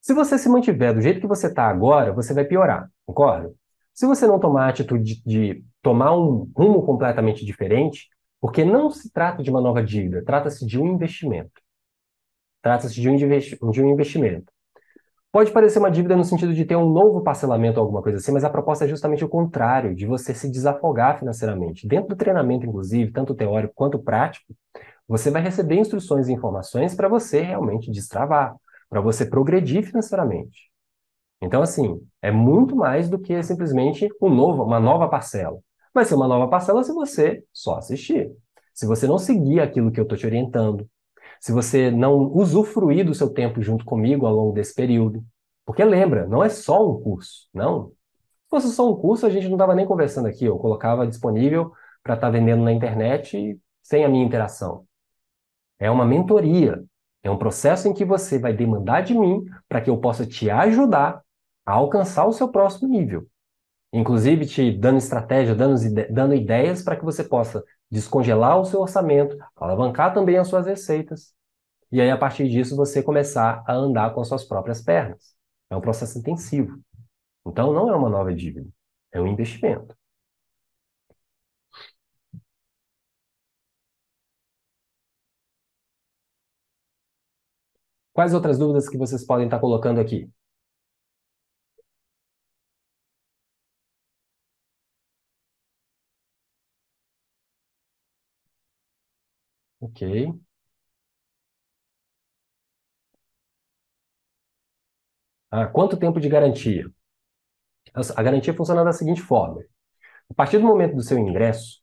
Se você se mantiver do jeito que você está agora, você vai piorar, concorda? Se você não tomar a atitude de tomar um rumo completamente diferente, porque não se trata de uma nova dívida, trata-se de um investimento. Trata-se de um investimento. Pode parecer uma dívida no sentido de ter um novo parcelamento ou alguma coisa assim, mas a proposta é justamente o contrário, de você se desafogar financeiramente. Dentro do treinamento, inclusive, tanto teórico quanto prático, você vai receber instruções e informações para você realmente destravar, para você progredir financeiramente. Então, assim, é muito mais do que simplesmente uma nova parcela. Vai ser uma nova parcela se você só assistir. Se você não seguir aquilo que eu estou te orientando, se você não usufruir do seu tempo junto comigo ao longo desse período. Porque lembra, não é só um curso, não. Se fosse só um curso, a gente não estava nem conversando aqui, eu colocava disponível para estar vendendo na internet sem a minha interação. É uma mentoria, é um processo em que você vai demandar de mim para que eu possa te ajudar a alcançar o seu próximo nível. Inclusive te dando estratégia, dando ideias para que você possa descongelar o seu orçamento, alavancar também as suas receitas e aí, a partir disso, você começar a andar com as suas próprias pernas. É um processo intensivo. Então, não é uma nova dívida. É um investimento. Quais outras dúvidas que vocês podem estar colocando aqui? Ok. Quanto tempo de garantia? A garantia funciona da seguinte forma. A partir do momento do seu ingresso,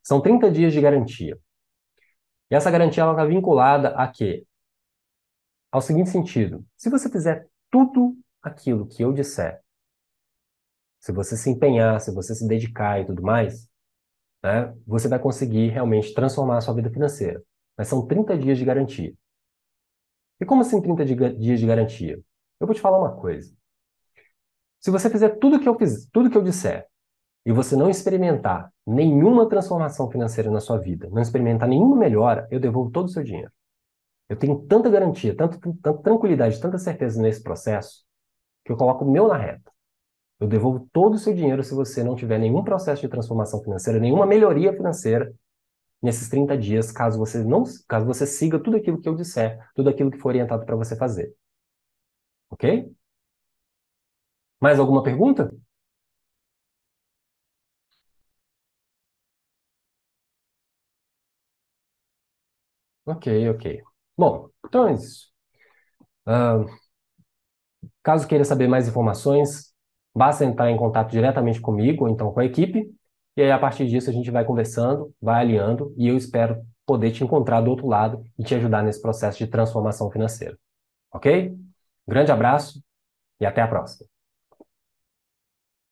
são 30 dias de garantia. E essa garantia está vinculada a quê? Ao seguinte sentido. Se você fizer tudo aquilo que eu disser, se você se empenhar, se você se dedicar e tudo mais, né, você vai conseguir realmente transformar a sua vida financeira. Mas são 30 dias de garantia. E como assim 30 dias de garantia? Eu vou te falar uma coisa. Se você fizer tudo que eu disser, e você não experimentar nenhuma transformação financeira na sua vida, não experimentar nenhuma melhora, eu devolvo todo o seu dinheiro. Eu tenho tanta garantia, tanta tranquilidade, tanta certeza nesse processo, que eu coloco o meu na reta. Eu devolvo todo o seu dinheiro se você não tiver nenhum processo de transformação financeira, nenhuma melhoria financeira nesses 30 dias, caso você siga tudo aquilo que eu disser, tudo aquilo que for orientado para você fazer. Ok? Mais alguma pergunta? Ok, ok. Bom, então é isso. Ah, caso queira saber mais informações, basta entrar em contato diretamente comigo ou então com a equipe, e aí a partir disso a gente vai conversando, vai alinhando, e eu espero poder te encontrar do outro lado e te ajudar nesse processo de transformação financeira. Ok? Grande abraço e até a próxima.